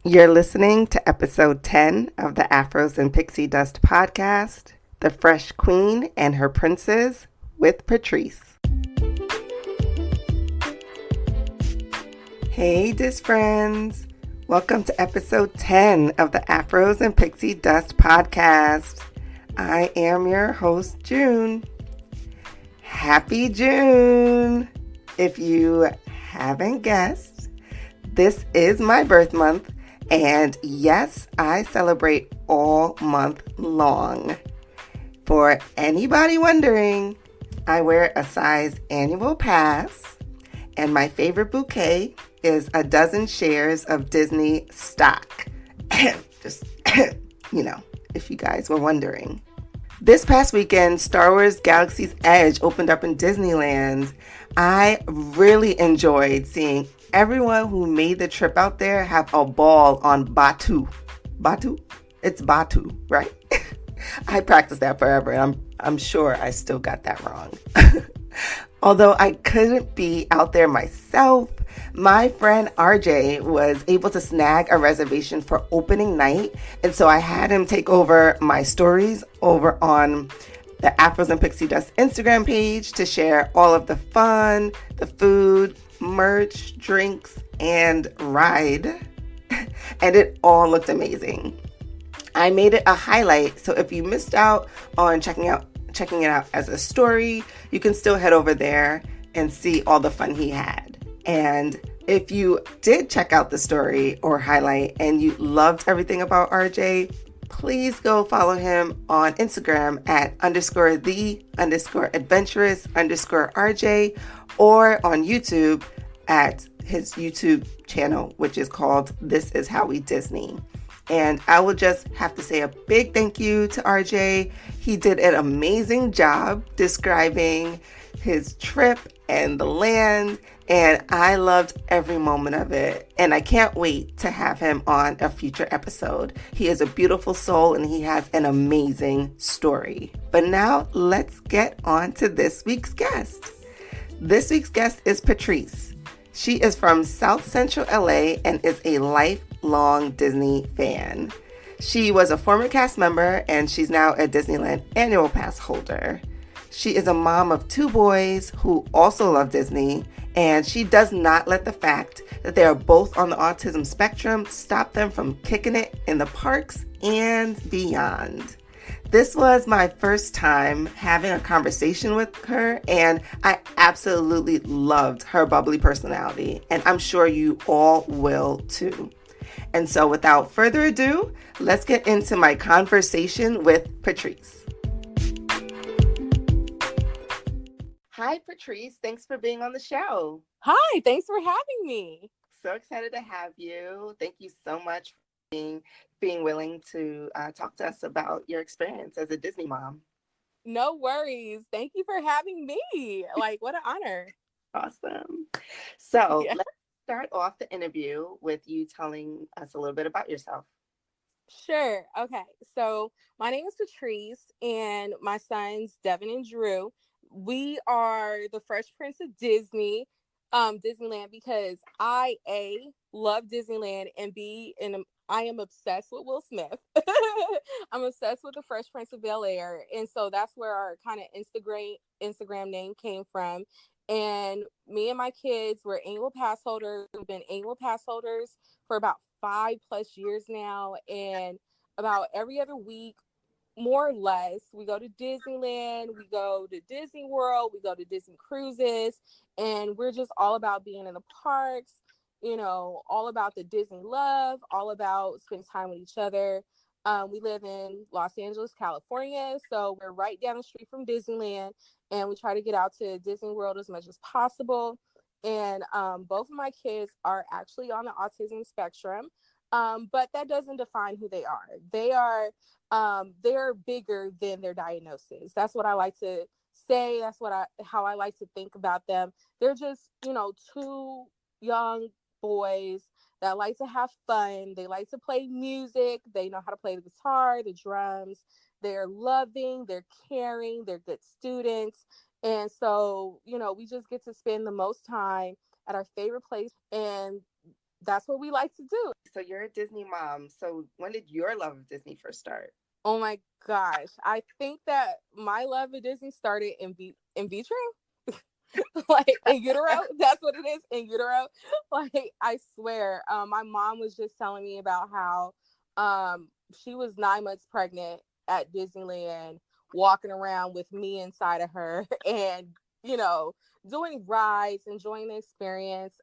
You're listening to episode 10 of the Afros and Pixie Dust podcast, The Fresh Queen and Her Princes with Patrice. Hey, Dis friends. Welcome to episode 10 of the Afros and Pixie Dust podcast. I am your host, June. Happy June! If you haven't guessed, this is my birth month, and yes, I celebrate all month long. For anybody wondering, I wear a size annual pass, and my favorite bouquet is a dozen shares of Disney stock. Just, if you guys were wondering. This past weekend, Star Wars Galaxy's Edge opened up in Disneyland. I really enjoyed seeing everyone who made the trip out there have a ball on Batu. Batu? It's Batu, right? I practiced that forever, and I'm sure I still got that wrong. Although I couldn't be out there myself, my friend RJ was able to snag a reservation for opening night, and so I had him take over my stories over on the Afros and Pixie Dust Instagram page to share all of the fun, the food, merch, drinks, and ride. And it all looked amazing. I made it a highlight, so if you missed out on checking it out as a story, you can still head over there and see all the fun he had. And if you did check out the story or highlight and you loved everything about RJ, please go follow him on Instagram at _the_adventurous_RJ or on YouTube at his YouTube channel, which is called This Is How We Disney. And I will just have to say a big thank you to RJ. He did an amazing job describing his trip and the land, and I loved every moment of it. And I can't wait to have him on a future episode. He is a beautiful soul and he has an amazing story. But now let's get on to this week's guest. This week's guest is Patrice. She is from South Central LA and is a lifelong Disney fan. She was a former cast member and she's now a Disneyland annual pass holder. She is a mom of 2 boys who also love Disney, and she does not let the fact that they are both on the autism spectrum stop them from kicking it in the parks and beyond. This was my first time having a conversation with her, and I absolutely loved her bubbly personality, and I'm sure you all will too. And so without further ado, let's get into my conversation with Patrice. Hi, Patrice. Thanks for being on the show. Hi, thanks for having me. So excited to have you. Thank you so much for being willing to talk to us about your experience as a Disney mom. No worries. Thank you for having me. What an honor. Awesome. So Yeah. let's start off the interview with you telling us a little bit about yourself. Sure. Okay. So my name is Patrice and my sons, Devin and Drew. We are the Fresh Prince of Disneyland, because I love Disneyland, and I am obsessed with Will Smith. I'm obsessed with the Fresh Prince of Bel-Air, and so that's where our kind of Instagram name came from. And me and my kids were annual pass holders. We've been annual pass holders for about 5+ years now, and about every other week, more or less, we go to Disneyland, we go to Disney World, we go to Disney cruises, and we're just all about being in the parks, all about the Disney love, all about spending time with each other. We live in Los Angeles, California, so we're right down the street from Disneyland, and we try to get out to Disney World as much as possible. And both of my kids are actually on the autism spectrum, but that doesn't define who they are. They're bigger than their diagnosis. That's what I like to say. That's how I like to think about them. They're just, 2 young boys that like to have fun. They like to play music. They know how to play the guitar, the drums. They're loving, they're caring, they're good students. And so, we just get to spend the most time at our favorite place. And that's what we like to do. So you're a Disney mom. So when did your love of Disney first start? Oh my gosh. I think that my love of Disney started in vitro. Like in utero. That's what it is, in utero. Like I swear, my mom was just telling me about how she was 9 months pregnant at Disneyland, walking around with me inside of her, and you know, doing rides, enjoying the experience.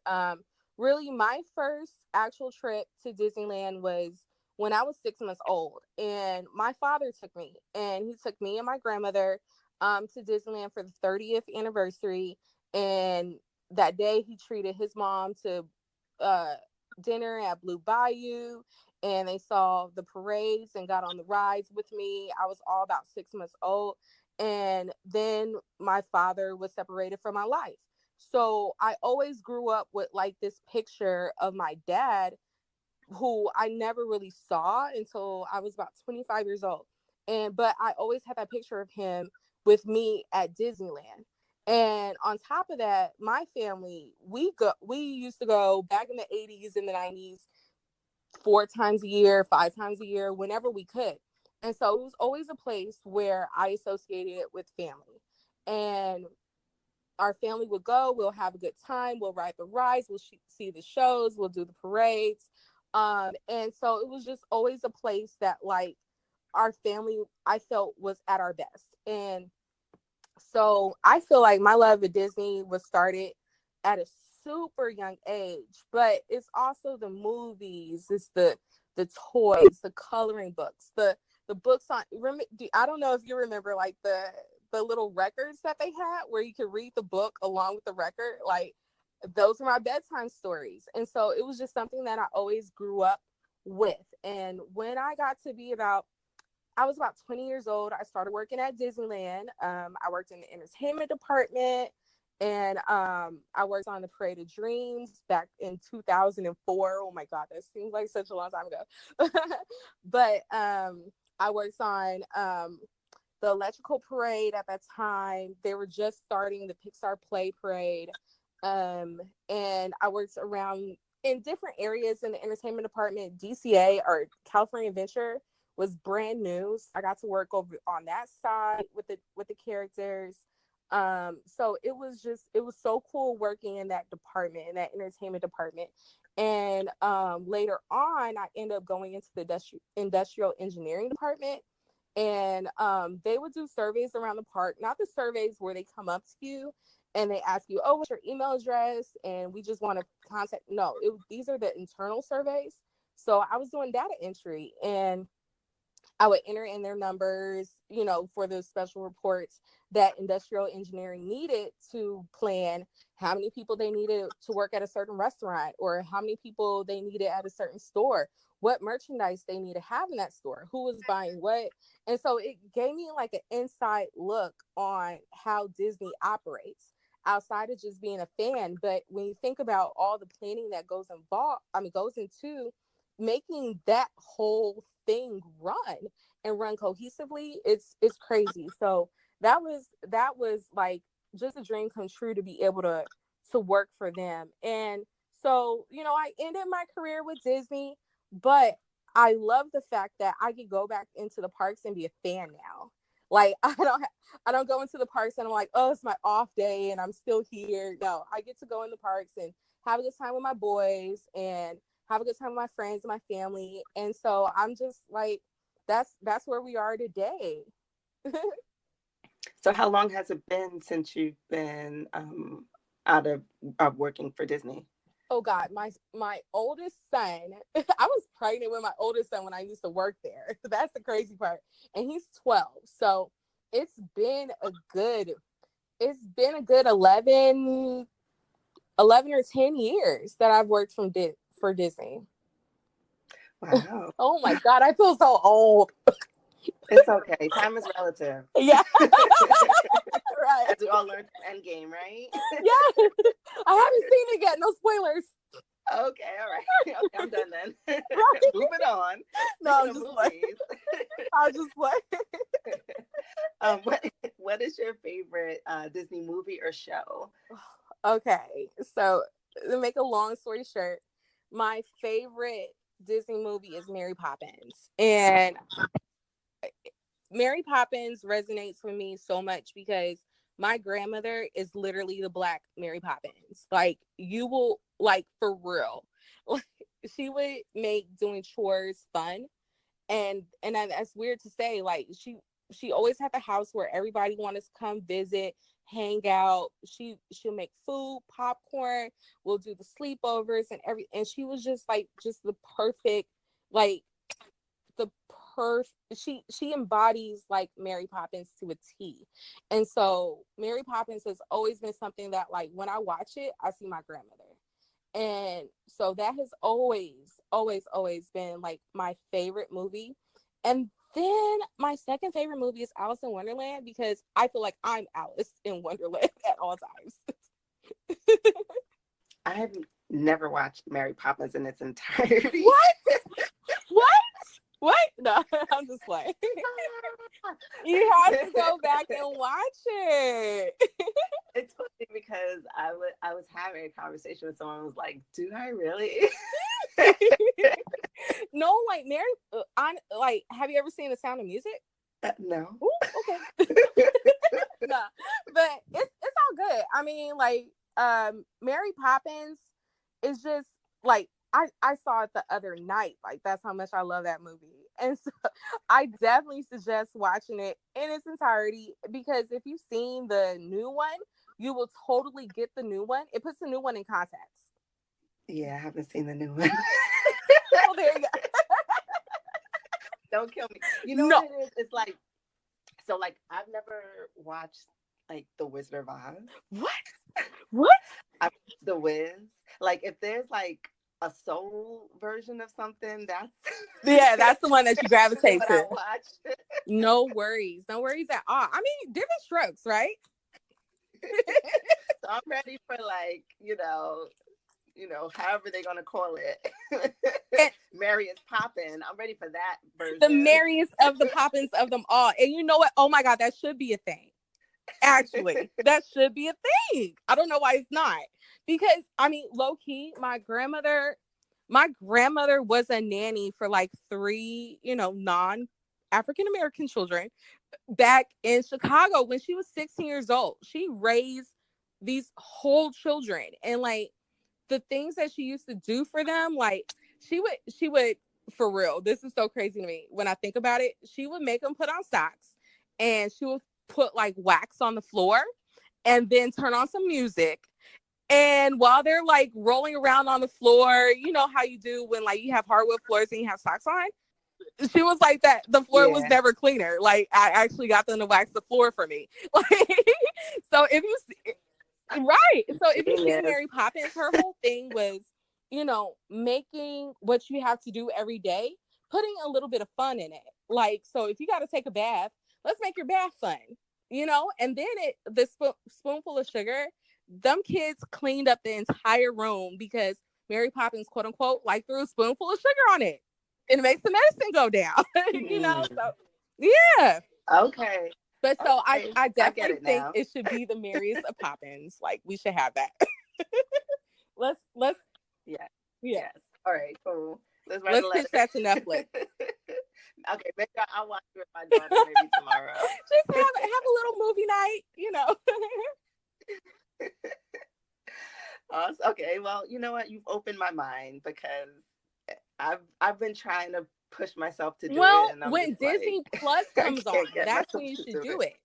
Really, my first actual trip to Disneyland was when I was 6 months old, and my father took me, and he took me and my grandmother to Disneyland for the 30th anniversary. And that day he treated his mom to uh, dinner at Blue Bayou, and they saw the parades and got on the rides with me. I was all about 6 months old. And then my father was separated from my life. So I always grew up with like this picture of my dad, who I never really saw until I was about 25 years old. But I always had that picture of him with me at Disneyland. And on top of that, my family, we used to go back in the 80s and the 90s 4 times a year, 5 times a year, whenever we could. And so it was always a place where I associated it with family. And our family would go, we'll have a good time, we'll ride the rides, we'll see the shows, we'll do the parades. And so it was just always a place that like our family, I felt, was at our best. And so I feel like my love of Disney was started at a super young age, but it's also the movies, it's the toys, the coloring books, the books on. I don't know if you remember like the little records that they had where you could read the book along with the record. Like those were my bedtime stories, and so it was just something that I always grew up with. And when I was about 20 years old, I started working at Disneyland. I worked in the entertainment department, and I worked on the Parade of Dreams back in 2004. Oh my God, that seems like such a long time ago. But I worked on the electrical parade at that time. They were just starting the Pixar Play Parade. And I worked around in different areas in the entertainment department. DCA, or California Adventure, was brand new. So I got to work over on that side with the characters. So it was so cool working in that department, in that entertainment department. And later on, I ended up going into the industrial engineering department. And they would do surveys around the park, not the surveys where they come up to you and they ask you, oh, what's your email address? And we just want to contact. No, these are the internal surveys. So I was doing data entry, and I would enter in their numbers, for the special reports that industrial engineering needed to plan how many people they needed to work at a certain restaurant, or how many people they needed at a certain store, what merchandise they need to have in that store, who was buying what. And so it gave me like an inside look on how Disney operates outside of just being a fan. But when you think about all the planning that goes into making that whole thing run cohesively, it's crazy. So that was like just a dream come true to be able to work for them. And so I ended my career with Disney, but I love the fact that I could go back into the parks and be a fan now. Like I don't go into the parks and I'm like, oh, it's my off day and I'm still here. No, I get to go in the parks and have a good time with my boys and have a good time with my friends and my family. And so I'm just like, that's where we are today. So how long has it been since you've been out of working for Disney? Oh God, my oldest son, I was pregnant with my oldest son when I used to work there. That's the crazy part. And he's 12. So it's been a good 11 or 10 years that I've worked for Disney. Wow. Oh my God, I feel so old. It's okay. Time is relative. Yeah. Right. As we all learned from Endgame, right? Yeah. I haven't seen it yet. No spoilers. Okay, all right. Okay, I'm done then. Right. Moving on. No, I'm just like, I'll just play. What is your favorite Disney movie or show? Okay, so to make a long story short, my favorite Disney movie is Mary Poppins. And Mary Poppins resonates with me so much because my grandmother is literally the Black Mary Poppins. Like, you will, like, for real. Like, she would make doing chores fun. And that's weird to say. Like, she always had the house where everybody wanted to come visit, hang out. She'll make food, popcorn. We'll do the sleepovers and she was just like just the perfect, like the she embodies like Mary Poppins to a T. And so Mary Poppins has always been something that, like, when I watch it, I see my grandmother. And so that has always been like my favorite movie. And then my second favorite movie is Alice in Wonderland, because I feel like I'm Alice in Wonderland at all times. I have never watched Mary Poppins in its entirety. What? What? No, I'm just playing. You have to go back and watch it. It's funny because I was having a conversation with someone who was like, "Do I really?" No, like Mary. Like, have you ever seen The Sound of Music? No. Ooh, okay. No, but it's all good. I mean, like, Mary Poppins is just like, I saw it the other night. Like, that's how much I love that movie. And so I definitely suggest watching it in its entirety, because if you've seen the new one, you will totally get the new one. It puts the new one in context. Yeah, I haven't seen the new one. Oh, there you go. Don't kill me. You know what it is? It's like, so like, I've never watched like The Wizard of Oz. What? The Wiz. Like, if there's like a soul version of something, that's the one that you gravitate to. I watch. No worries at all. I mean, different strokes, right? So I'm ready for, like, however they're gonna call it. Mary is Poppin'. I'm ready for that version. The merriest of the Poppins of them all. And you know what? Oh my God, that should be a thing. Actually, that should be a thing. I don't know why it's not. Because, I mean, low key, my grandmother was a nanny for like 3, non-African American children back in Chicago when she was 16 years old. She raised these whole children, and like the things that she used to do for them, like she would, for real, this is so crazy to me when I think about it. She would make them put on socks, and she would put like wax on the floor, and then turn on some music. And while they're like rolling around on the floor, you know how you do when like you have hardwood floors and you have socks on? She was like that. The floor was never cleaner. Like, I actually got them to wax the floor for me. Like, so if you see, right. So if you see Mary Poppins, her whole thing was, making what you have to do every day, putting a little bit of fun in it. Like, so if you got to take a bath, let's make your bath fun, and then the spoonful of sugar, them kids cleaned up the entire room because Mary Poppins, quote unquote, like threw a spoonful of sugar on it. And it makes the medicine go down, so yeah. Okay. But so okay. I definitely think now. it should be the merriest of Poppins. Like, we should have that. let's yes. All right, cool. Let's pitch that to Netflix. Okay, maybe I'll watch it with my daughter maybe tomorrow. Just have a little movie night, Awesome. Okay, well, you know what? You've opened my mind, because I've been trying to push myself to do it. Well, And when Disney Plus comes on, that's when you should do it.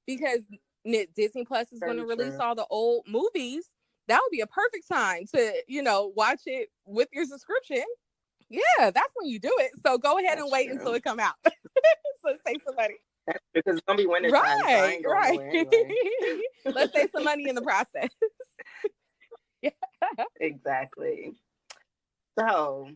Because Disney Plus is going to release all the old movies. That would be a perfect time to, watch it with your subscription. Yeah, that's when you do it. So go ahead and wait until it come out. So save some money. Because it's going to be winter time. Right, so I ain't going anyway. Let's save some money in the process. Yeah. Exactly. So,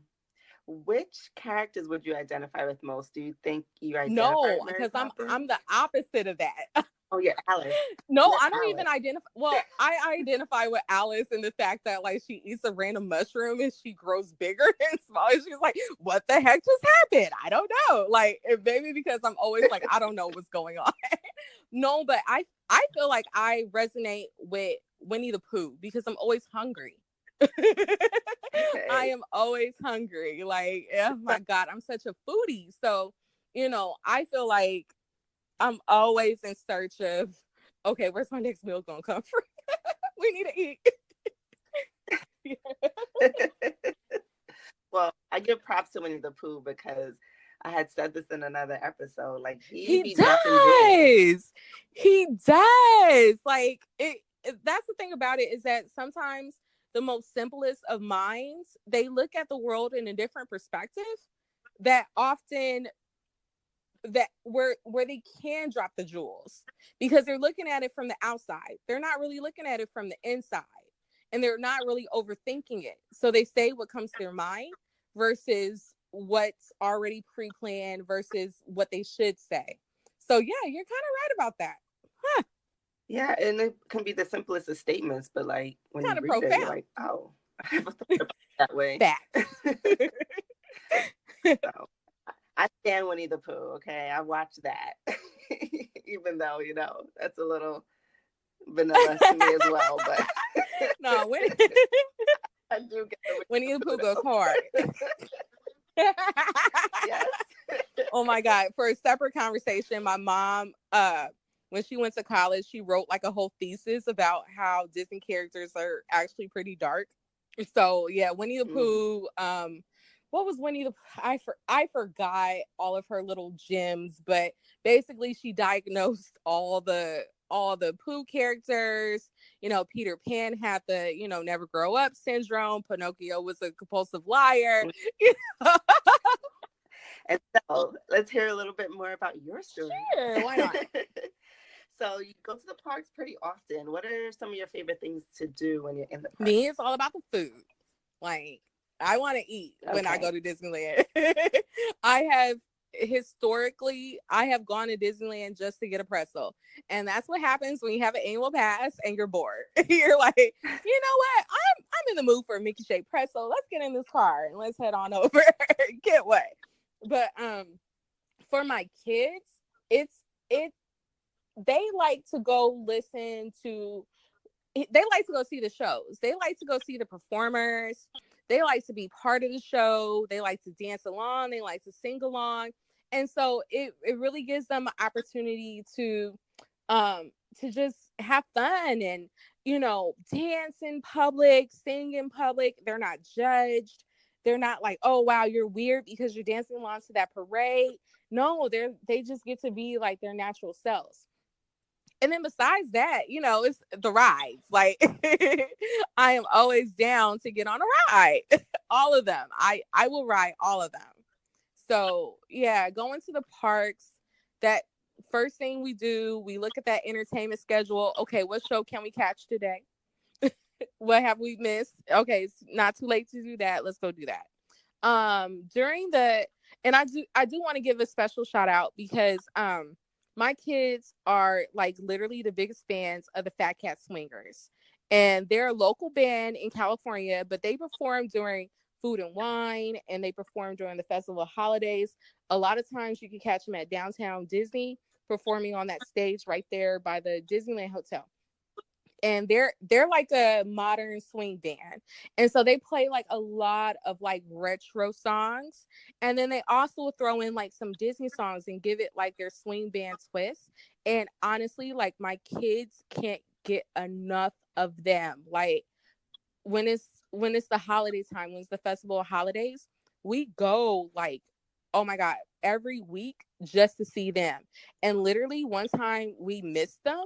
which characters would you identify with most? Do you think you identify with Mary because Poppins? I'm the opposite of that. Oh, yeah, Alice. No, I don't even identify. Well, I identify with Alice in the fact that, like, she eats a random mushroom and she grows bigger and smaller. She's like, what the heck just happened? I don't know. Like, maybe because I'm always like, I don't know what's going on. No, but I feel like I resonate with Winnie the Pooh because I'm always hungry. I am always hungry. Like, oh my God, I'm such a foodie. So, I feel like I'm always in search of, okay, where's my next meal gonna come from? We need to eat. Well, I give props to Winnie the Pooh because I had said this in another episode. Like He be dropping jewels. does. He does. Like that's the thing about it, is that sometimes the most simplest of minds, they look at the world in a different perspective, that often that where they can drop the jewels, because they're looking at it from the outside. They're not really looking at it from the inside, and they're not really overthinking it. So they say what comes to their mind versus what's already pre-planned versus what they should say. So yeah, you're kind of right about that. Huh. Yeah, and it can be the simplest of statements, but like when Kind you of read it, profound. you're like, oh, I never thought about it that way. Facts. So, I stand Winnie the Pooh. Okay, I watch that, even though that's a little vanilla to me as well. But no, I do get Winnie the Pooh goes hard. Yes. Oh my God. For a separate conversation, my mom, when she went to college, she wrote like a whole thesis about how Disney characters are actually pretty dark. So yeah, Winnie the Pooh, what was Winnie the I forgot all of her little gems, but basically she diagnosed all the Pooh characters. Peter Pan had the, never grow up syndrome. Pinocchio was a compulsive liar. And so let's hear a little bit more about your story. Sure, why not? So you go to the parks pretty often. What are some of your favorite things to do when you're in the park? Me, it's all about the food. Like, I want to eat when I go to Disneyland. I have gone to Disneyland just to get a pretzel. And that's what happens when you have an annual pass and you're bored. You're like, you know what? I'm in the mood for a Mickey shaped pretzel. Let's get in this car and let's head on over. Get what? But for my kids, they like to go they like to go see the shows. They like to go see the performers. They like to be part of the show. They like to dance along. They like to sing along. And so it really gives them an opportunity to just have fun and, dance in public, sing in public. They're not judged. They're not like, oh, wow, you're weird because you're dancing along to that parade. No, they just get to be like their natural selves. And then besides that, it's the rides. Like, I am always down to get on a ride. All of them. I will ride all of them. So yeah, going to the parks, that first thing we do, we look at that entertainment schedule. Okay, what show can we catch today? What have we missed? Okay, it's not too late to do that. Let's go do that. And I do want to give a special shout out because my kids are like literally the biggest fans of the Fat Cat Swingers. And they're a local band in California, but they perform during Food and Wine, and they perform during the festival holidays. A lot of times you can catch them at downtown Disney performing on that stage right there by the Disneyland Hotel. And they're like a modern swing band, and so they play like a lot of like retro songs, and then they also throw in like some Disney songs and give it like their swing band twist. And honestly, like my kids can't get enough of them. Like when it's the holiday time, when it's the festival of holidays, we go like, oh my God, every week just to see them. And literally one time we missed them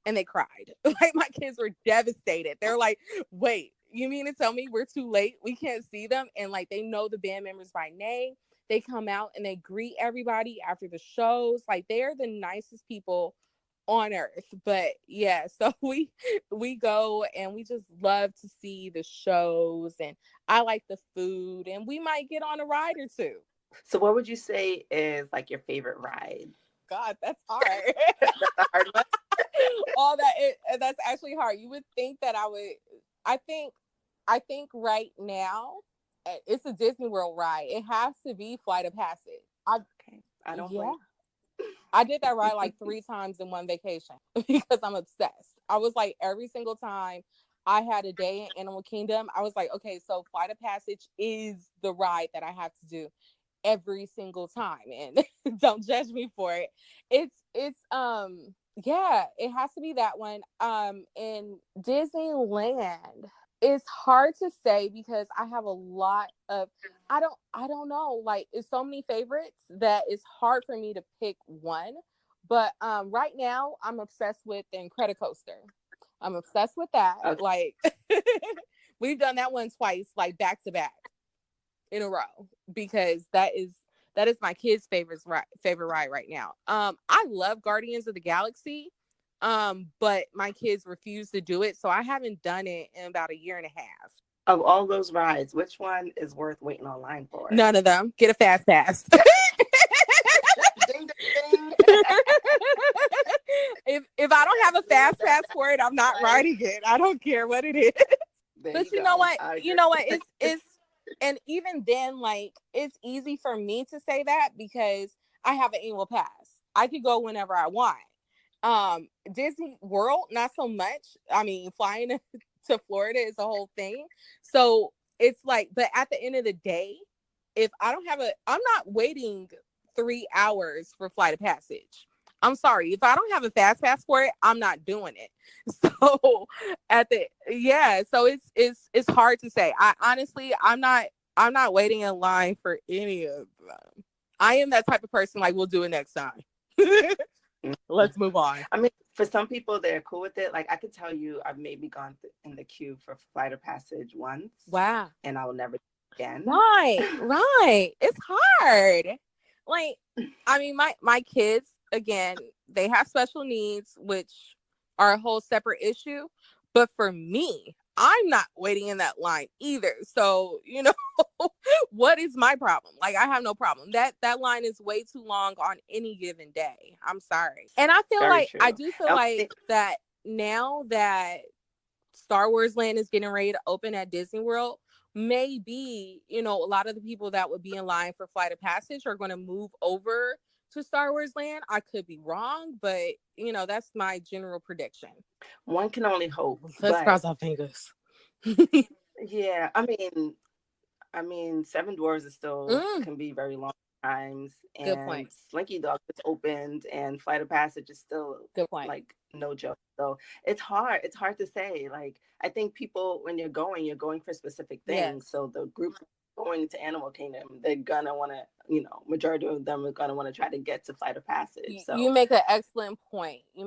and they cried. Like my kids were devastated. They're like, wait, you mean to tell me we're too late? We can't see them? And like they know the band members by name. They come out and they greet everybody after the shows. Like they're the nicest people on earth. But yeah, so we go and we just love to see the shows, and I like the food, and we might get on a ride or two. So what would you say is like your favorite ride? God, that's hard. That's a hard one. That's actually hard. You would think that I think right now it's a Disney World ride. It has to be Flight of Passage. I don't blame. I did that ride like 3 times in one vacation because I'm obsessed. I was like every single time I had a day in Animal Kingdom, I was like, okay, so Flight of Passage is the ride that I have to do every single time, and don't judge me for it. It's yeah, it has to be that one. In Disneyland, it's hard to say because I have a lot of, I don't know, like it's so many favorites that it's hard for me to pick one. But right now I'm obsessed with the Incredicoaster. I'm obsessed with that. Okay. Like we've done that one twice, like back to back in a row, because that is my kids' favorite ride right now. I love Guardians of the Galaxy, but my kids refuse to do it, so I haven't done it in about a year and a half. Of all those rides, which one is worth waiting online for? None of them. Get a fast pass. Ding, ding, ding. If I don't have a fast pass for it, I'm not riding it. I don't care what it is. There But you know go. what? You know what? It's and even then, like it's easy for me to say that because I have an annual pass. I could go whenever I want. Disney World, not so much. I mean, flying to Florida is a whole thing. So it's like, but at the end of the day, if I don't have I'm not waiting 3 hours for Flight of Passage. I'm sorry. If I don't have a fast pass for it, I'm not doing it. So so it's hard to say. I honestly, I'm not waiting in line for any of them. I am that type of person, like we'll do it next time. Let's move on. I mean, for some people, they're cool with it. Like I could tell you, I've maybe gone in the queue for Flight of Passage once. Wow. And I will never do it again. Right. It's hard. Like, I mean, my kids, again, they have special needs, which are a whole separate issue. But for me, I'm not waiting in that line either. So, what is my problem? Like, I have no problem. That line is way too long on any given day. I'm sorry. And I feel Very true. I do feel like that now that Star Wars Land is getting ready to open at Disney World, maybe, a lot of the people that would be in line for Flight of Passage are going to move over to Star Wars Land. I could be wrong, but, that's my general prediction. One can only hope. Let's cross our fingers. Yeah, I mean, Seven Dwarfs is still can be very long times, and Good point. Slinky Dog just opened, and Flight of Passage is still Good point. Like no joke. So it's hard. It's hard to say. Like I think people, when you're going for specific things. Yes. So the group going to Animal Kingdom, they're gonna want to, majority of them are gonna want to try to get to Flight of Passage. So you make an excellent point. Yes.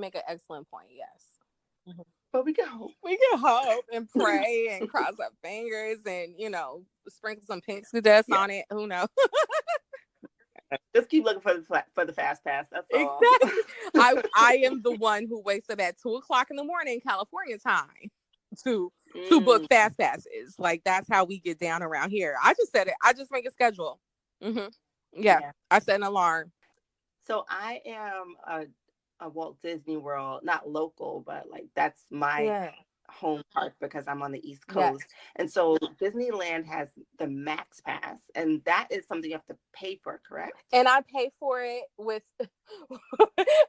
Mm-hmm. But we can hope and pray and cross our fingers and, sprinkle some pixie dust on it. Who knows? Just keep looking for the fast pass. That's all. Exactly. I am the one who wakes up at 2:00 in the morning, California time, to book fast passes. Like that's how we get down around here. I just said it. I just make a schedule. Mm-hmm. Yeah. I set an alarm. So I am a Walt Disney World, not local, but like that's my home park because I'm on the East Coast. Yes. And so Disneyland has the Max Pass, and that is something you have to pay for, correct? And I pay for it with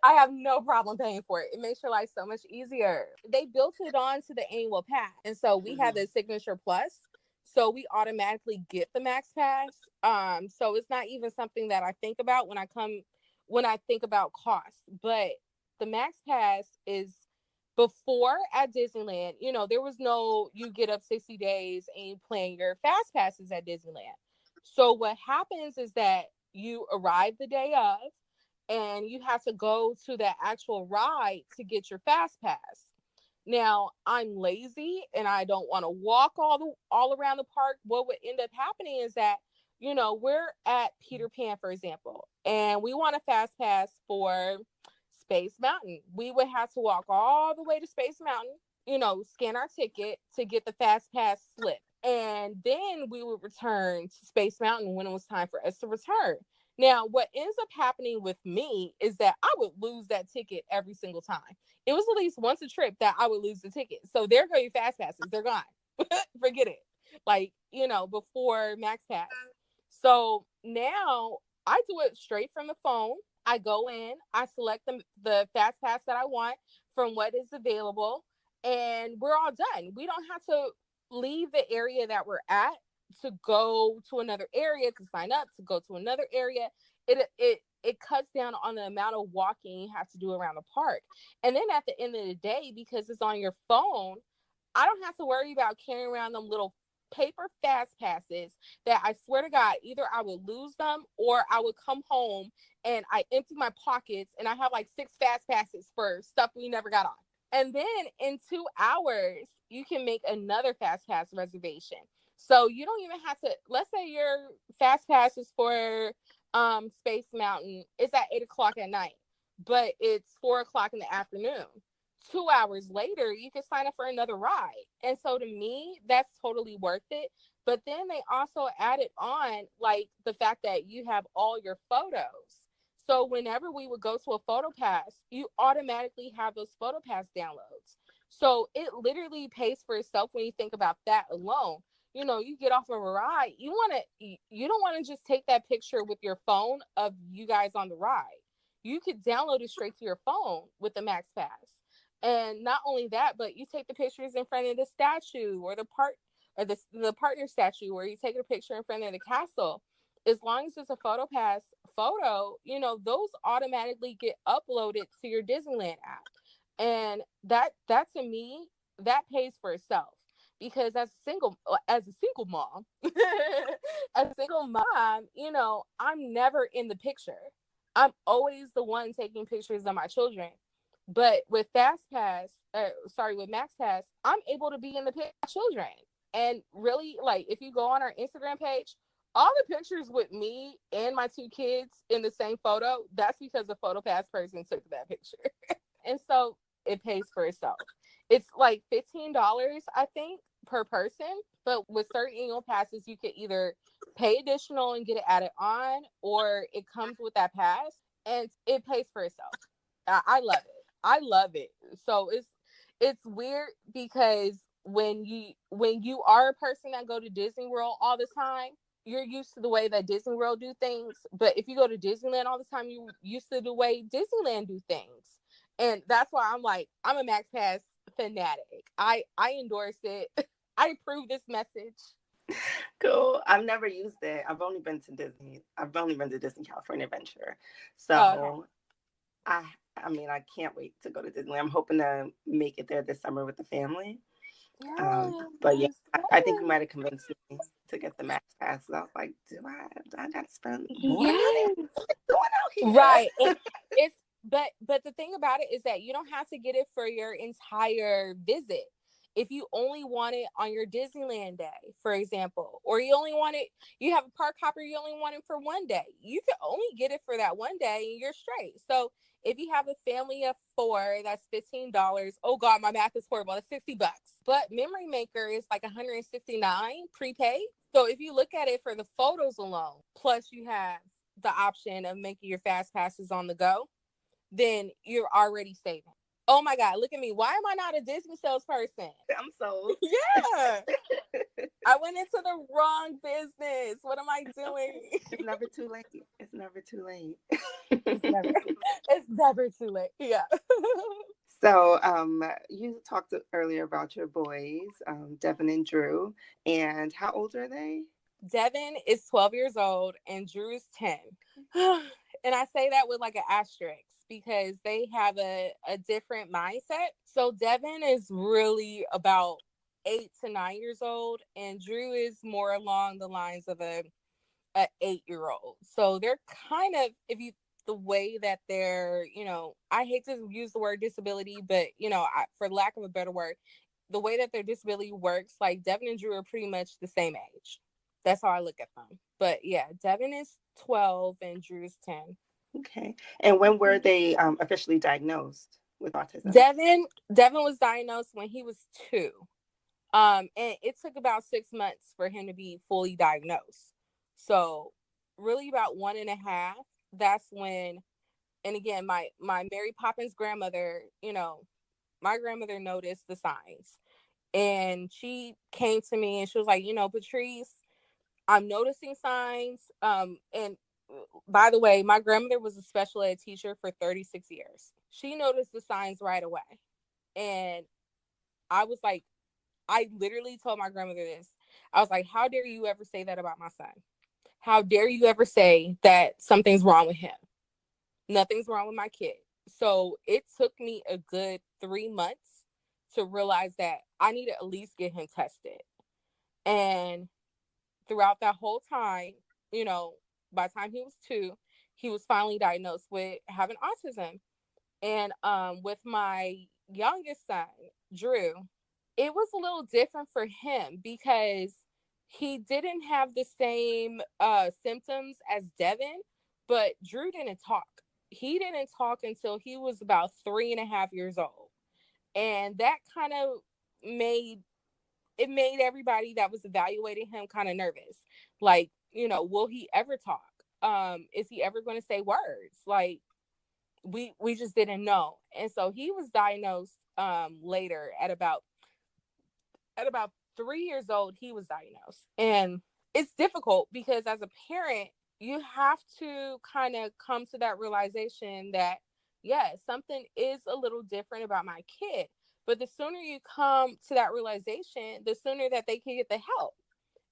I have no problem paying for it. It makes your life so much easier. They built it onto the annual pass. And so we have the Signature Plus. So we automatically get the Max Pass. So it's not even something that I think about when I think about cost. But the Max Pass is before at Disneyland, there was no, you get up 60 days and you plan your fast passes at Disneyland. So what happens is that you arrive the day of and you have to go to the actual ride to get your fast pass. Now, I'm lazy and I don't want to walk all around the park. What would end up happening is that, we're at Peter Pan, for example, and we want a fast pass for Space Mountain. We would have to walk all the way to Space Mountain, scan our ticket to get the fast pass slip. And then we would return to Space Mountain when it was time for us to return. Now, what ends up happening with me is that I would lose that ticket every single time. It was at least once a trip that I would lose the ticket. So there go your fast passes. They're gone. Forget it. Like, before Max Pass. So now I do it straight from the phone. I go in, I select the fast pass that I want from what is available, and we're all done. We don't have to leave the area that we're at to go to another area to sign up, to go to another area. It cuts down on the amount of walking you have to do around the park. And then at the end of the day, because it's on your phone, I don't have to worry about carrying around them little paper fast passes that I swear to God, either I would lose them or I would come home and I empty my pockets and I have like 6 fast passes for stuff we never got on. And then in 2 hours, you can make another fast pass reservation. So you don't even have to, let's say your fast pass is for Space Mountain. It's at 8 o'clock at night, but it's 4 o'clock in the afternoon. 2 hours later, you can sign up for another ride. And so to me, that's totally worth it. But then they also added on like the fact that you have all your photos. So whenever we would go to a photo pass, you automatically have those photo pass downloads. So it literally pays for itself when you think about that alone. You know, you get off of a ride, you don't want to just take that picture with your phone of you guys on the ride. You could download it straight to your phone with the Max Pass. And not only that, but you take the pictures in front of the statue or the partner statue, where you take a picture in front of the castle. As long as it's a photo pass photo, you know, those automatically get uploaded to your Disneyland app. And that to me, that pays for itself. Because as a single mom, as a single mom, you know, I'm never in the picture. I'm always the one taking pictures of my children. But with with Max Pass, I'm able to be in the picture of my children. And really, like, if you go on our Instagram page, all the pictures with me and my 2 kids in the same photo, that's because the photo pass person took that picture. And so it pays for itself. It's like $15, I think, per person. But with certain annual passes, you could either pay additional and get it added on, or it comes with that pass and it pays for itself. I love it. I love it. So it's weird because when you are a person that go to Disney World all the time, you're used to the way that Disney World do things. But if you go to Disneyland all the time, you're used to the way Disneyland do things. And that's why I'm a Max Pass fanatic. I endorse it. I approve this message. Cool. I've never used it. I've only been to Disney California Adventure. So Okay. I mean, I can't wait to go to Disney. I'm hoping to make it there this summer with the family. But yeah, I think you might have convinced me to get the Max Pass. I was like, do I got to spend more money? Yes. What's going on here? Right. It's but the thing about it is that you don't have to get it for your entire visit. If you only want it on your Disneyland day, for example, or you have a park hopper, you only want it for one day, you can only get it for that one day and you're straight. So if you have a family of 4, that's $15. Oh God, my math is horrible. That's $60. But Memory Maker is like $169 prepaid. So if you look at it for the photos alone, plus you have the option of making your fast passes on the go, then you're already saving. Oh my God, look at me. Why am I not a Disney salesperson? I'm sold. Yeah. I went into the wrong business. What am I doing? It's never too late. It's never too late. It's never too late. Yeah. So, you talked earlier about your boys, Devin and Drew, and how old are they? Devin is 12 years old and Drew is 10. And I say that with like an asterisk because they have a different mindset. So Devin is really about 8 to 9 years old, and Drew is more along the lines of a 8-year-old. So they're kind of, the way that they're, I hate to use the word disability, but for lack of a better word, the way that their disability works, like Devin and Drew are pretty much the same age. That's how I look at them. But yeah, Devin is 12 and Drew is 10. Okay. And when were they officially diagnosed with autism? Devin was diagnosed when he was 2. And it took about 6 months for him to be fully diagnosed. So really about 1.5, that's when, and again, my Mary Poppins grandmother, my grandmother noticed the signs. And she came to me and she was like, Patrice, I'm noticing signs. And by the way, my grandmother was a special ed teacher for 36 years. She noticed the signs right away. And I was like, I literally told my grandmother this. I was like, how dare you ever say that about my son? How dare you ever say that something's wrong with him? Nothing's wrong with my kid. So it took me a good 3 months to realize that I need to at least get him tested. And throughout that whole time, you know, by the time he was 2, he was finally diagnosed with having autism. And with my youngest son, Drew, it was a little different for him because he didn't have the same symptoms as Devin, but Drew didn't talk. He didn't talk until he was about 3.5 years old. And that kind of made made everybody that was evaluating him kind of nervous. Like, you know, will he ever talk? Is he ever going to say words? Like, we just didn't know. And so he was diagnosed later at about 3 years old. He was diagnosed. And it's difficult because as a parent, you have to kind of come to that realization that, yeah, something is a little different about my kid. But the sooner you come to that realization, the sooner that they can get the help.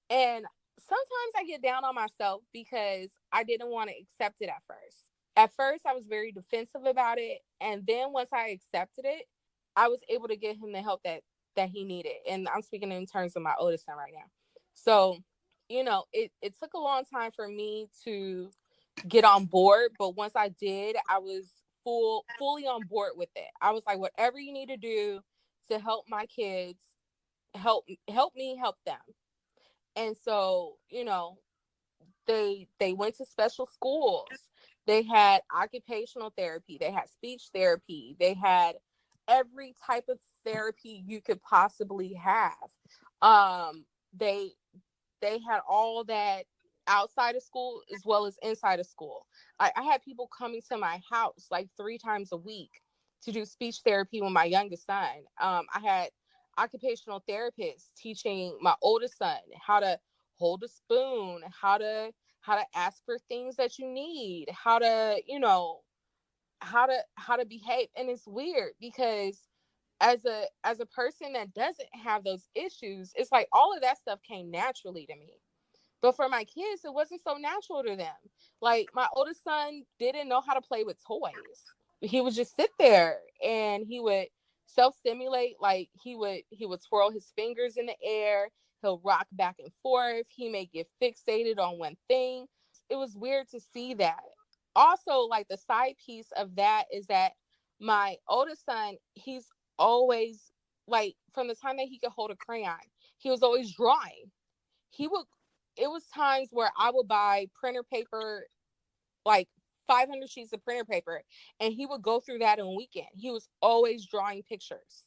And sometimes I get down on myself because I didn't want to accept it at first. At first, I was very defensive about it. And then once I accepted it, I was able to get him the help that he needed. And I'm speaking in terms of my oldest son right now. So, you know, it took a long time for me to get on board. But once I did, I was fully on board with it. I was like, whatever you need to do to help my kids, help me help them. And so, you know, they went to special schools. They had occupational therapy, they had speech therapy, they had every type of therapy you could possibly have. They had all that outside of school as well as inside of school. I had people coming to my house like 3 times a week to do speech therapy with my youngest son. I had occupational therapists teaching my oldest son how to hold a spoon, how to ask for things that you need, how to, you know, how to behave. And it's weird because as a person that doesn't have those issues, it's like all of that stuff came naturally to me. But for my kids, it wasn't so natural to them. Like my oldest son didn't know how to play with toys. He would just sit there and he would self-stimulate. Like he would twirl his fingers in the air. He'll rock back and forth. He may get fixated on one thing. It was weird to see that. Also, like the side piece of that is that my oldest son, he's always like from the time that he could hold a crayon, he was always drawing. He would It was times where I would buy printer paper, like 500 sheets of printer paper, and he would go through that in a weekend. He was always drawing pictures,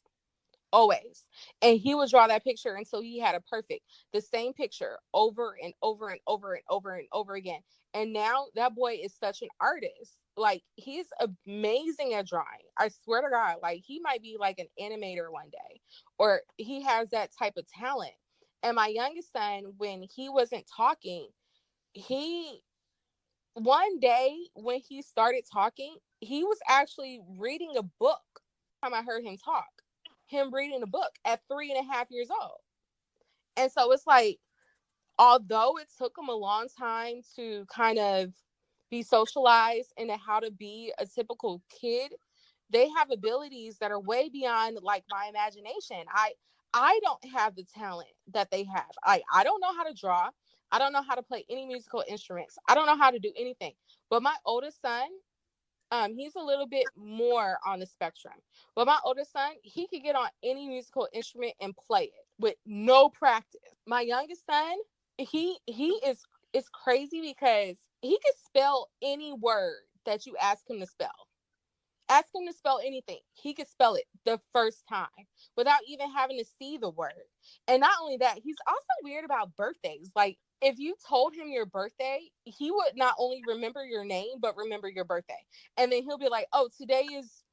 always. And he would draw that picture until he had a perfect, the same picture over and over and over and over and over again. And now that boy is such an artist. Like he's amazing at drawing. I swear to God, like he might be like an animator one day, or he has that type of talent. And my youngest son, when he wasn't talking, he one day when he started talking, he was actually reading a book. Time I heard him talk, him reading a book at 3.5 years old. And so it's like, although it took him a long time to kind of be socialized into how to be a typical kid, they have abilities that are way beyond like my imagination. I don't have the talent that they have. I don't know how to draw. I don't know how to play any musical instruments. I don't know how to do anything. But my oldest son, he's a little bit more on the spectrum. But my oldest son, he could get on any musical instrument and play it with no practice. My youngest son, he is it's crazy because he can spell any word that you ask him to spell. Ask him to spell anything. He could spell it the first time without even having to see the word. And not only that, he's also weird about birthdays. Like, if you told him your birthday, he would not only remember your name, but remember your birthday. And then he'll be like, oh, today is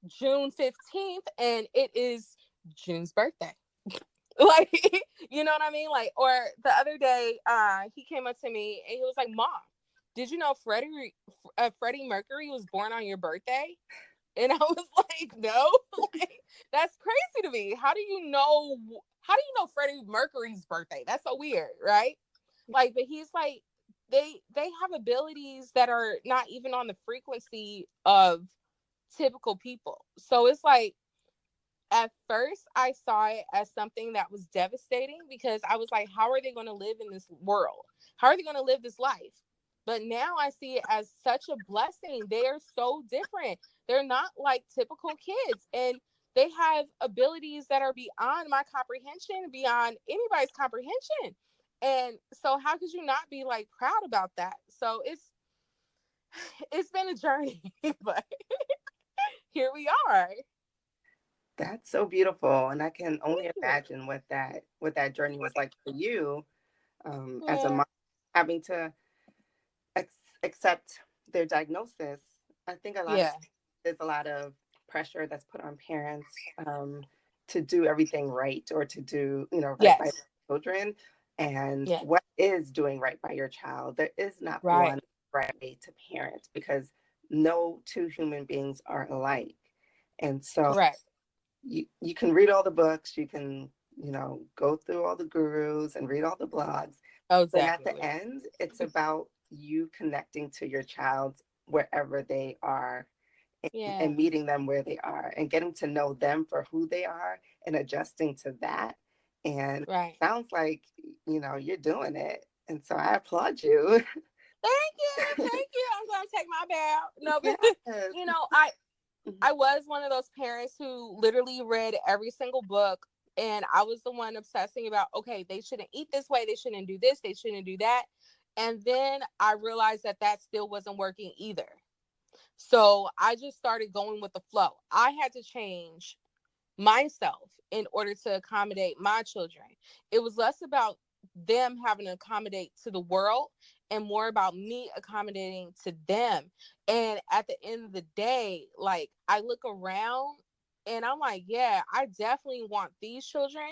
June 15th, and it is June's birthday. Like, you know what I mean? Like, or the other day, he came up to me and he was like, Mom, did you know Freddie Mercury was born on your birthday? And I was like, no, like, that's crazy to me. How do you know Freddie Mercury's birthday? That's so weird, right? Like, but he's like, they have abilities that are not even on the frequency of typical people. So it's like, at first I saw it as something that was devastating, because I was like, how are they going to live in this world? How are they going to live this life? But now I see it as such a blessing. They are so different. They're not like typical kids, and they have abilities that are beyond my comprehension, beyond anybody's comprehension. And so how could you not be like proud about that? So it's been a journey, but here we are. That's so beautiful, and I can Thank only you. imagine what that journey was like for you, as a Yeah. mom, having to accept their diagnosis. I think a lot of Yeah. times there's a lot of pressure that's put on parents, to do everything right, or to do, right by Yes. children. And Yes. what is doing right by your child? There is not Right. one right way to parent, because no two human beings are alike. And so Correct. you can read all the books, you can, go through all the gurus and read all the blogs, Oh, but at the definitely. end, it's about you connecting to your child wherever they are, Yeah. and meeting them where they are, and getting to know them for who they are, and adjusting to that. And Right. sounds like, you're doing it. And so I applaud you. Thank you. Thank you. I'm gonna take my bow. No, but Yes. you know, I was one of those parents who literally read every single book, and I was the one obsessing about, okay, they shouldn't eat this way, they shouldn't do this, they shouldn't do that. And then I realized that that still wasn't working either. So I just started going with the flow. I had to change myself in order to accommodate my children. It was less about them having to accommodate to the world and more about me accommodating to them. And at the end of the day, like, I look around and I'm like, yeah, I definitely want these children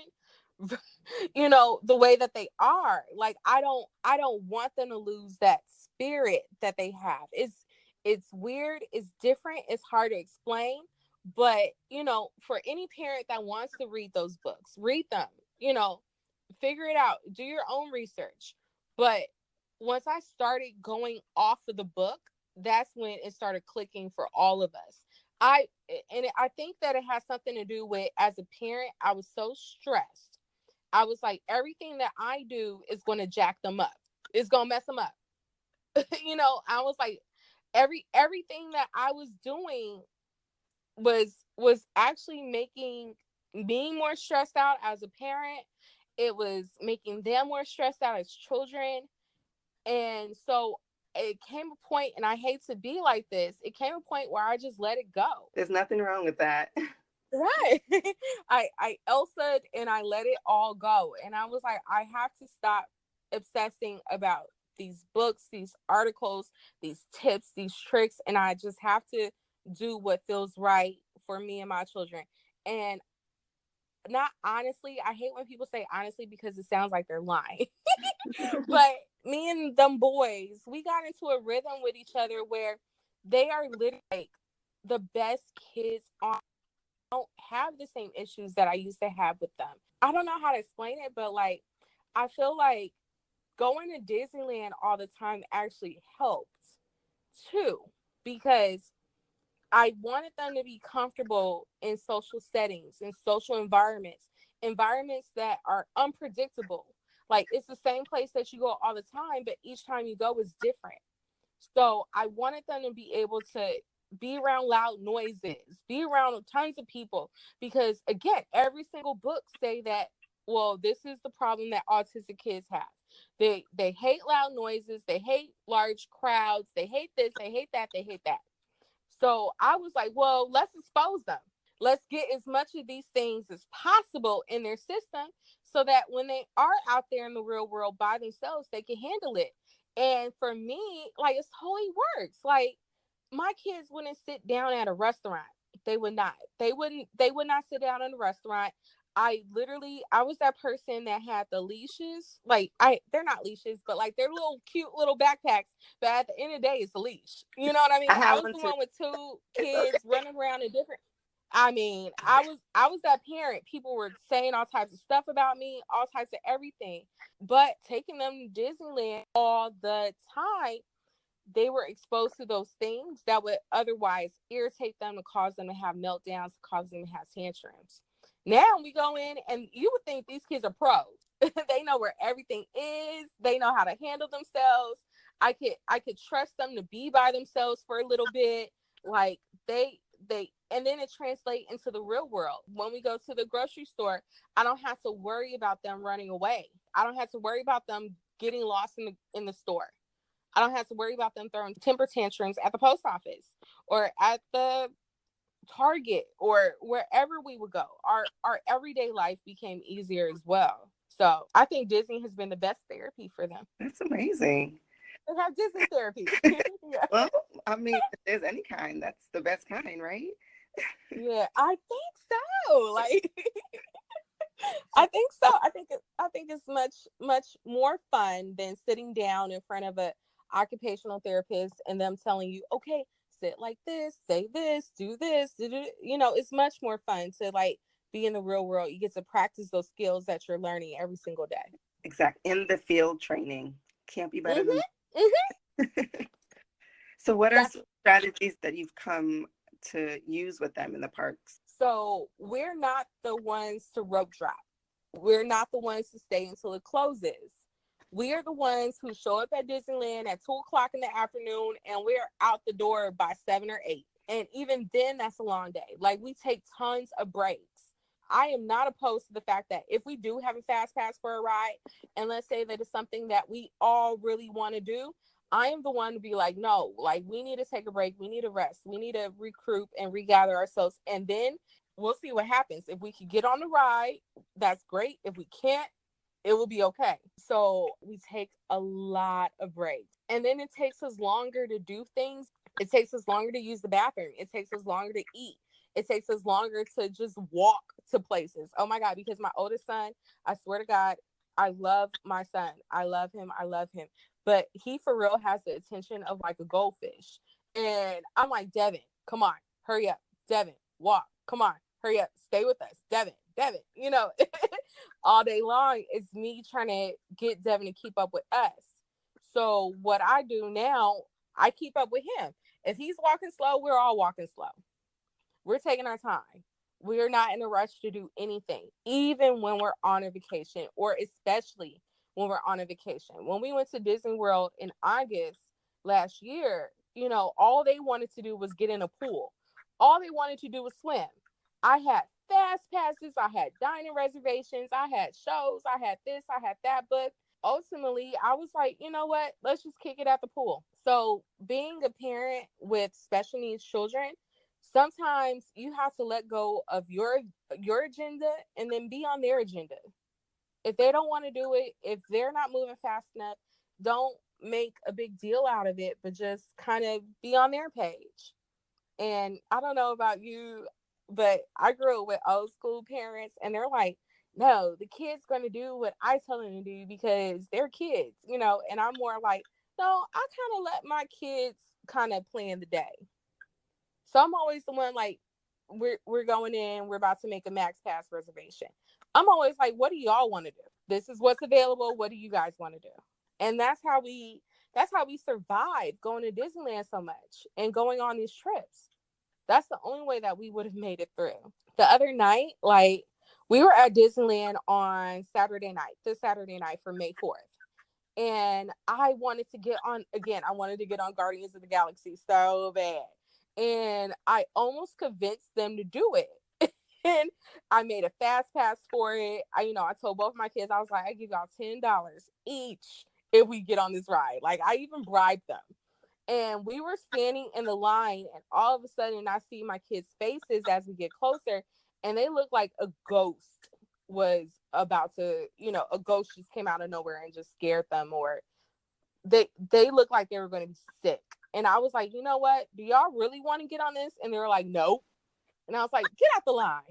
the way that they are. Like, I don't want them to lose that spirit that they have. It's weird, it's different, it's hard to explain. But for any parent that wants to read those books, read them, you know figure it out, do your own research. But once I started going off of the book, that's when it started clicking for all of us. I think that it has something to do with, as a parent, I was so stressed. I was like, everything that I do is going to jack them up. It's going to mess them up. I was like, everything that I was doing was actually making me more stressed out as a parent. It was making them more stressed out as children. And so it came a point, and I hate to be like this, it came a point where I just let it go. There's nothing wrong with that. Right. I Elsa'd and I let it all go. And I was like, I have to stop obsessing about these books, these articles, these tips, these tricks, and I just have to do what feels right for me and my children. And not honestly, I hate when people say honestly, because it sounds like they're lying. But me and them boys, we got into a rhythm with each other where they are literally like the best kids on. Don't have the same issues that I used to have with them. I don't know how to explain it, but like, I feel like going to Disneyland all the time actually helped too, because I wanted them to be comfortable in social settings, in social environments that are unpredictable. Like, it's the same place that you go all the time, but each time you go is different. So I wanted them to be able to be around loud noises, be around tons of people, because again, every single book say that, well, this is the problem that autistic kids have. They hate loud noises, they hate large crowds, they hate this, they hate that, they hate that. So I was like, well, let's expose them. Let's get as much of these things as possible in their system, so that when they are out there in the real world by themselves, they can handle it. And for me, like, it's totally works. Like, my kids wouldn't sit down at a restaurant. They would not. They would not sit down in a restaurant. I was that person that had the leashes. Like they're not leashes, but like they're little cute little backpacks. But at the end of the day, it's a leash. You know what I mean? I I have was one the too. one with two It's kids okay. running around in different. I mean, I was that parent. People were saying all types of stuff about me, all types of everything. But taking them to Disneyland all the time, they were exposed to those things that would otherwise irritate them and cause them to have meltdowns, cause them to have tantrums. Now we go in and you would think these kids are pros. They know where everything is. They know how to handle themselves. I could trust them to be by themselves for a little bit. Like they and then it translates into the real world. When we go to the grocery store, I don't have to worry about them running away. I don't have to worry about them getting lost in the store. I don't have to worry about them throwing temper tantrums at the post office or at the Target or wherever we would go. Our everyday life became easier as well. So I think Disney has been the best therapy for them. That's amazing. They have Disney therapy. Yeah. Well, I mean, if there's any kind, that's the best kind, right? Yeah, I think so. Like I think so. I think it's much more fun than sitting down in front of a occupational therapist and them telling you, okay, sit like this, say this, do this. It's much more fun to like be in the real world. You get to practice those skills that you're learning every single day. Exact. In the field training. Can't be better than Mm-hmm. Mm-hmm. that. So what are That's some strategies that you've come to use with them in the parks? so we're not the ones to rope drop. We're not the ones to stay until it closes. We are the ones who show up at Disneyland at 2 o'clock in the afternoon and we're out the door by 7 or 8. And even then, that's a long day. Like we take tons of breaks. I am not opposed to the fact that if we do have a fast pass for a ride, and let's say that it's something that we all really want to do, I am the one to be like, no, like we need to take a break. We need to rest. We need to regroup and regather ourselves. And then we'll see what happens. If we could get on the ride, that's great. If we can't, it will be okay. So we take a lot of breaks. And then it takes us longer to do things. It takes us longer to use the bathroom. It takes us longer to eat. It takes us longer to just walk to places. Oh my God, because my oldest son, I swear to God, I love my son. I love him. I love him. But he for real has the attention of like a goldfish. And I'm like, Devin, come on, hurry up. Devin, walk. Come on, hurry up. Stay with us. Devin, all day long it's me trying to get Devin to keep up with us. So what I do now, I keep up with him. If he's walking slow, we're all walking slow. We're taking our time. We're not in a rush to do anything, even when we're on a vacation, or especially when we're on a vacation. When we went to Disney World in August last year, all they wanted to do was get in a pool. All they wanted to do was swim. I had fast passes, I had dining reservations, I had shows, I had this, I had that, but ultimately I was like, you know what? Let's just kick it at the pool. So, being a parent with special needs children, sometimes you have to let go of your agenda and then be on their agenda. If they don't want to do it, if they're not moving fast enough, don't make a big deal out of it, but just kind of be on their page. And I don't know about you, but I grew up with old school parents and they're like, no, the kid's going to do what I tell them to do because they're kids. And I'm more like, no, I kind of let my kids kind of plan the day. So I'm always the one like, we're going in, we're about to make a max pass reservation. I'm always like, what do y'all want to do? This is what's available. What do you guys want to do? And that's how we survive going to Disneyland so much and going on these trips. That's the only way that we would have made it through. The other night, like we were at Disneyland on this Saturday night for May 4th. And I wanted to get on again. I wanted to get on Guardians of the Galaxy so bad. And I almost convinced them to do it. And I made a fast pass for it. I told both my kids, I was like, I give y'all $10 each if we get on this ride. Like I even bribed them. And we were standing in the line, and all of a sudden I see my kids' faces as we get closer, and they look like a ghost was about to, a ghost just came out of nowhere and just scared them, or they looked like they were going to be sick. And I was like, you know what? Do y'all really want to get on this? And they were like, nope. And I was like, get out the line.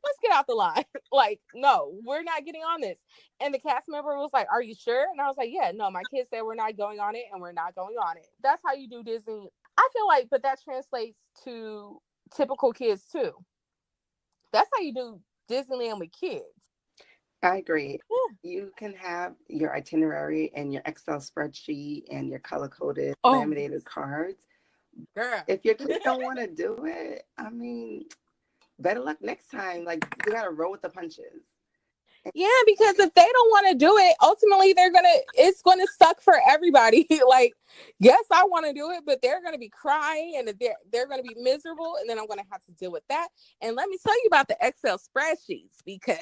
let's get out the line. Like, no, we're not getting on this. And the cast member was like, are you sure? And I was like, yeah, no, my kids said we're not going on it, and we're not going on it. That's how you do Disney. I feel like, but that translates to typical kids too. That's how you do Disneyland with kids. I agree. You can have your itinerary and your Excel spreadsheet and your color-coded laminated cards. Girl. If your kids don't want to do it, I mean, better luck next time. Like, you got to roll with the punches. Yeah, because if they don't want to do it, ultimately it's gonna suck for everybody. Like, yes, I want to do it, but they're gonna be crying and they're gonna be miserable, and then I'm gonna have to deal with that. And let me tell you about the Excel spreadsheets, because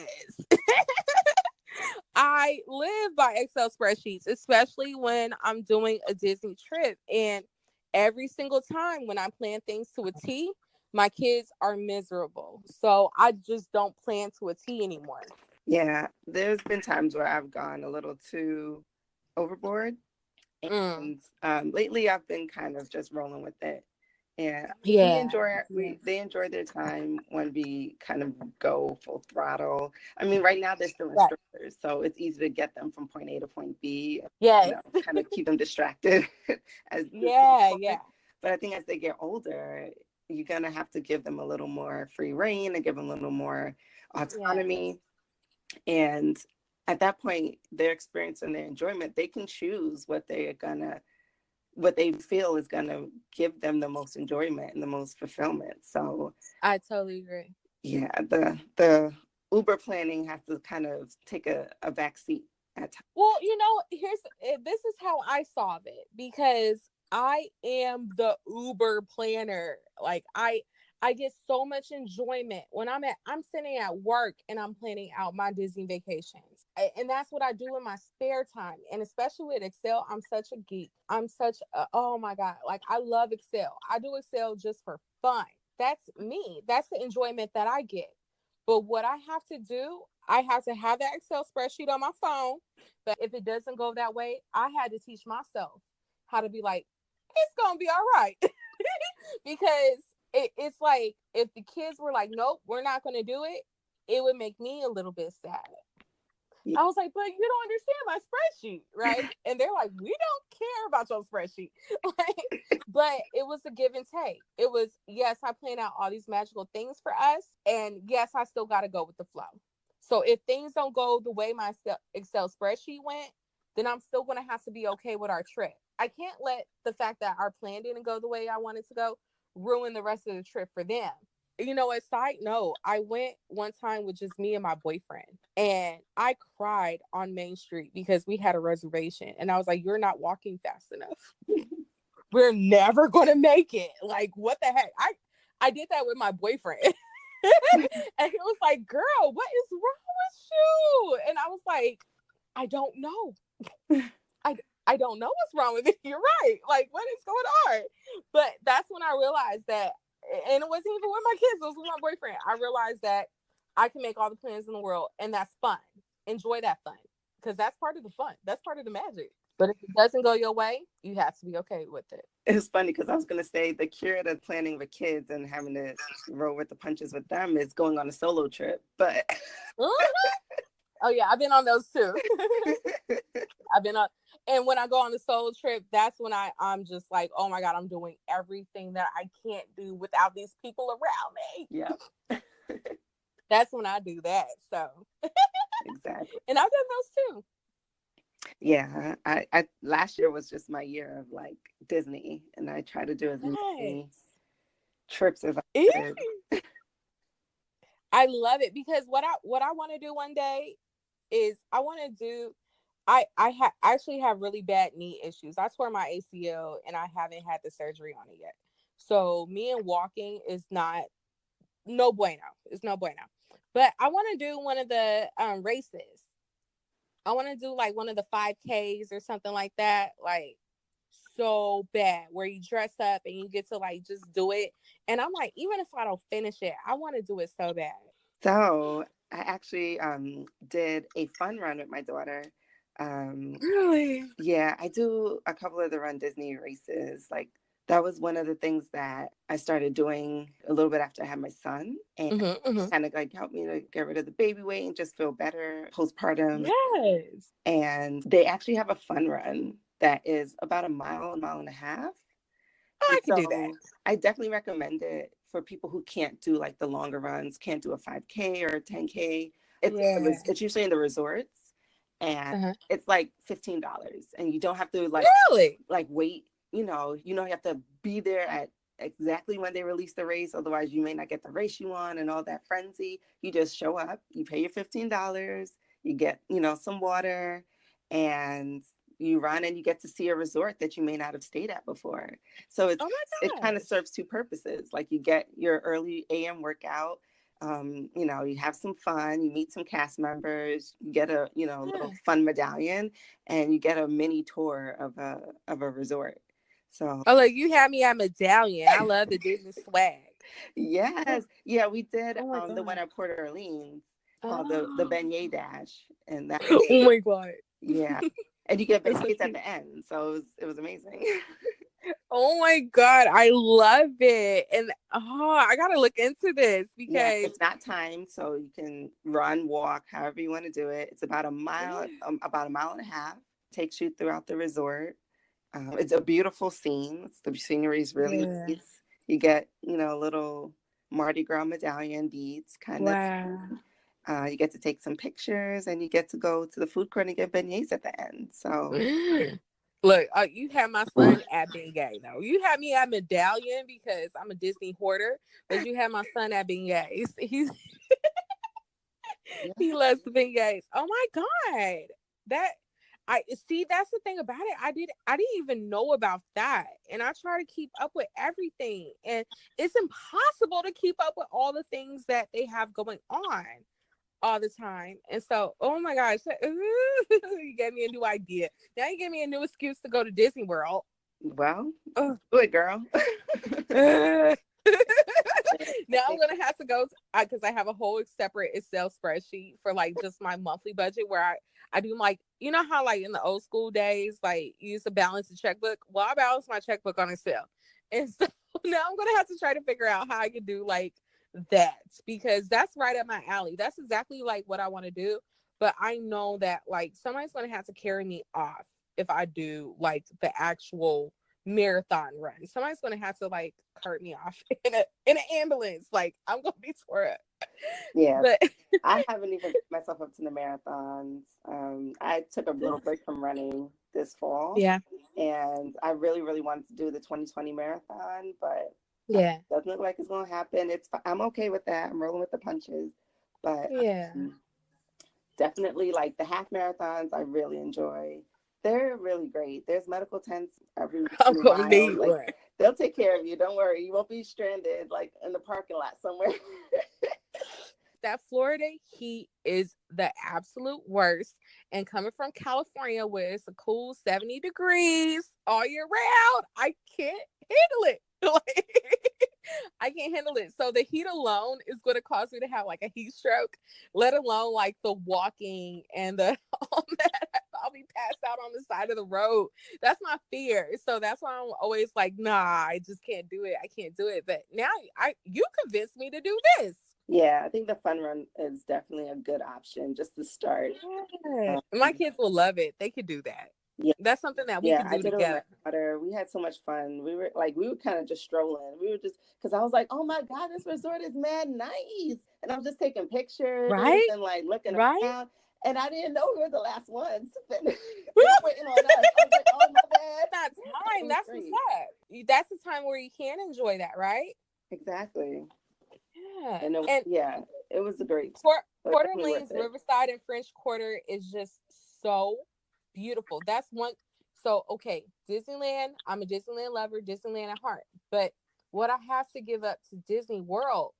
I live by Excel spreadsheets, especially when I'm doing a Disney trip. And every single time when I plan things to a T, my kids are miserable. So I just don't plan to a T anymore. Yeah, there's been times where I've gone a little too overboard. And lately I've been kind of just rolling with it. And they enjoy their time when we kind of go full throttle. I mean, right now they're still instructors, so it's easy to get them from point A to point B. Yeah, kind of keep them distracted. But I think as they get older, you're gonna have to give them a little more free reign and give them a little more autonomy. And at that point, their experience and their enjoyment, they can choose what they feel is gonna give them the most enjoyment and the most fulfillment. So I totally agree. Yeah, the Uber planning has to kind of take a back seat at times. Well, this is how I solve it, because I am the Uber planner. Like, I get so much enjoyment when I'm sitting at work and I'm planning out my Disney vacations. And that's what I do in my spare time. And especially with Excel, I'm such a geek. Oh my God. Like, I love Excel. I do Excel just for fun. That's me. That's the enjoyment that I get. But what I have to do, I have to have that Excel spreadsheet on my phone. But if it doesn't go that way, I had to teach myself how to be like, it's going to be all right. Because it's like, if the kids were like, nope, we're not going to do it, it would make me a little bit sad. Yeah. I was like, but you don't understand my spreadsheet, right? And they're like, we don't care about your spreadsheet. But it was a give and take. It was, yes, I plan out all these magical things for us. And yes, I still got to go with the flow. So if things don't go the way my Excel spreadsheet went, then I'm still going to have to be okay with our trip. I can't let the fact that our plan didn't go the way I wanted to go ruin the rest of the trip for them. A side note, I went one time with just me and my boyfriend, and I cried on Main Street because we had a reservation. And I was like, you're not walking fast enough. We're never going to make it. Like, what the heck? I did that with my boyfriend. And he was like, girl, what is wrong with you? And I was like, I don't know. I don't know what's wrong with it. You're right. Like, what is going on? But that's when I realized that, and it wasn't even with my kids, it was with my boyfriend. I realized that I can make all the plans in the world, and that's fun. Enjoy that fun, because that's part of the fun. That's part of the magic. But if it doesn't go your way, you have to be okay with it. It's funny because I was going to say the cure to planning with kids and having to roll with the punches with them is going on a solo trip. But oh yeah, I've been on those too. And when I go on the solo trip, that's when I'm just like, oh my God, I'm doing everything that I can't do without these people around me. Yeah. That's when I do that. So exactly. And I've done those too. Yeah, I last year was just my year of like Disney, and I try to do as many trips as I could. I love it, because what I want to do one day is I actually have really bad knee issues. I tore my ACL and I haven't had the surgery on it yet. So me and walking is no bueno. It's no bueno. But I want to do one of the races. I want to do like one of the 5Ks or something like that. Like, so bad, where you dress up and you get to like just do it. And I'm like, even if I don't finish it, I want to do it so bad. So I actually did a fun run with my daughter. Really? Yeah, I do a couple of the Run Disney races, like that was one of the things that I started doing a little bit after I had my son, and kind of like helped me to get rid of the baby weight and just feel better postpartum. Yes. And they actually have a fun run that is about a mile and a half. Oh, And I could do that. so I definitely recommend it for people who can't do like the longer runs, can't do a 5K or a 10K. Yeah. It's usually in the resorts, and it's like $15, and you don't have to Really? like wait. You have to be there at exactly when they release the race. Otherwise, you may not get the race you want and all that frenzy. You just show up, you pay your $15, you get some water, and you run, and you get to see a resort that you may not have stayed at before. So Oh it my kind of gosh. serves two purposes. Like you get your early AM workout. You have some fun, you meet some cast members, you get a little Yeah. fun medallion, and you get a mini tour of a resort. So Oh, look, you had me at medallion. I love the Disney swag. yes, yeah, we did Oh my the one god. at Port Orleans called the Oh. beignet dash, and that Oh my god. yeah, and you get That's so beignets at cute. the end, so it was amazing. Oh my god, I love it. And I gotta look into this Yeah, because it's not timed, so you can run, walk, however you want to do it. It's about a mile and a half. Takes you throughout the resort. It's a beautiful scene. The scenery is really yeah. nice. You get, a little Mardi Gras medallion beads kind of. Wow. You get to take some pictures, and you get to go to the food court and get beignets at the end. So, Look, you had my son at Bengay. No, you had me at medallion because I'm a Disney hoarder, but you had my son at Bengay. yeah. He loves the beignets. Oh my god, that I see. That's the thing about it. I didn't even know about that, and I try to keep up with everything, and it's impossible to keep up with all the things that they have going on all the time. And so, oh my gosh, you gave me a new idea. Now you gave me a new excuse to go to Disney World. Well, Ugh. do it, girl. Now I'm gonna have to go because I have a whole separate Excel spreadsheet for like just my monthly budget where I do like how like in the old school days like you used to balance the checkbook. Well, I balance my checkbook on Excel, and so now I'm gonna have to try to figure out how I can do like that because that's right up my alley. That's exactly like what I want to do. But I know that like somebody's gonna have to carry me off if I do like the actual marathon run. Somebody's gonna have to like cart me off in an ambulance. Like I'm gonna be tore up. Yeah, But I haven't even put myself up to the marathons. I took a little break from running this fall, yeah, and I really, really wanted to do the 2020 marathon, but yeah, it doesn't look like it's going to happen. I'm okay with that. I'm rolling with the punches, but yeah. definitely like the half marathons, I really enjoy. They're really great. There's medical tents every I'm gonna mile. need Like one. they'll take care of you. Don't worry. You won't be stranded like in the parking lot somewhere. That Florida heat is the absolute worst. And coming from California where it's a cool 70 degrees all year round, I can't handle it. Like, I can't handle it. So the heat alone is going to cause me to have like a heat stroke, let alone like the walking and the all that. I'll be passed out on the side of the road. That's my fear. So that's why I'm always like, nah, I just can't do it. I can't do it. But now you convinced me to do this. Yeah, I think the fun run is definitely a good option just to start. Yeah. My kids will love it. They could do that. Yeah, That's something that we yeah, could I do did it with my together. daughter. We had so much fun. We were kind of just strolling. We were just because I was like, oh my God, this resort is mad nice. And I was just taking pictures Right? and like looking Right? around. And I didn't know we were the last ones. They were waiting on us. I was like, oh my bad. That It time. was That's what's great. up. That's the time where you can enjoy that, right? Exactly. Yeah. And And yeah, it was a great, but Port definitely worth Orleans, it. Riverside, and French Quarter is just so beautiful. That's one. So, okay, Disneyland, I'm a Disneyland lover, Disneyland at heart. But what I have to give up to Disney World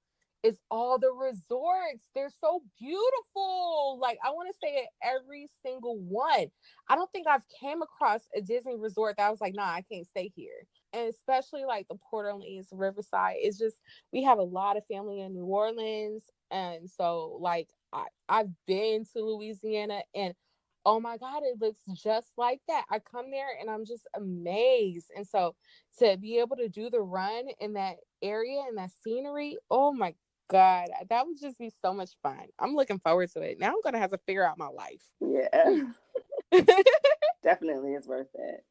is all the resorts. They're so beautiful. Like, I want to say it every single one. I don't think I've came across a Disney resort that I was like, nah, I can't stay here. And especially like the Port Orleans, Riverside, it's just, we have a lot of family in New Orleans. And so, like, I've been to Louisiana, and oh my God, it looks just like that. I come there and I'm just amazed. And so to be able to do the run in that area and that scenery, oh my God, that would just be so much fun. I'm looking forward to it. Now I'm going to have to figure out my life. Yeah. Definitely is worth it.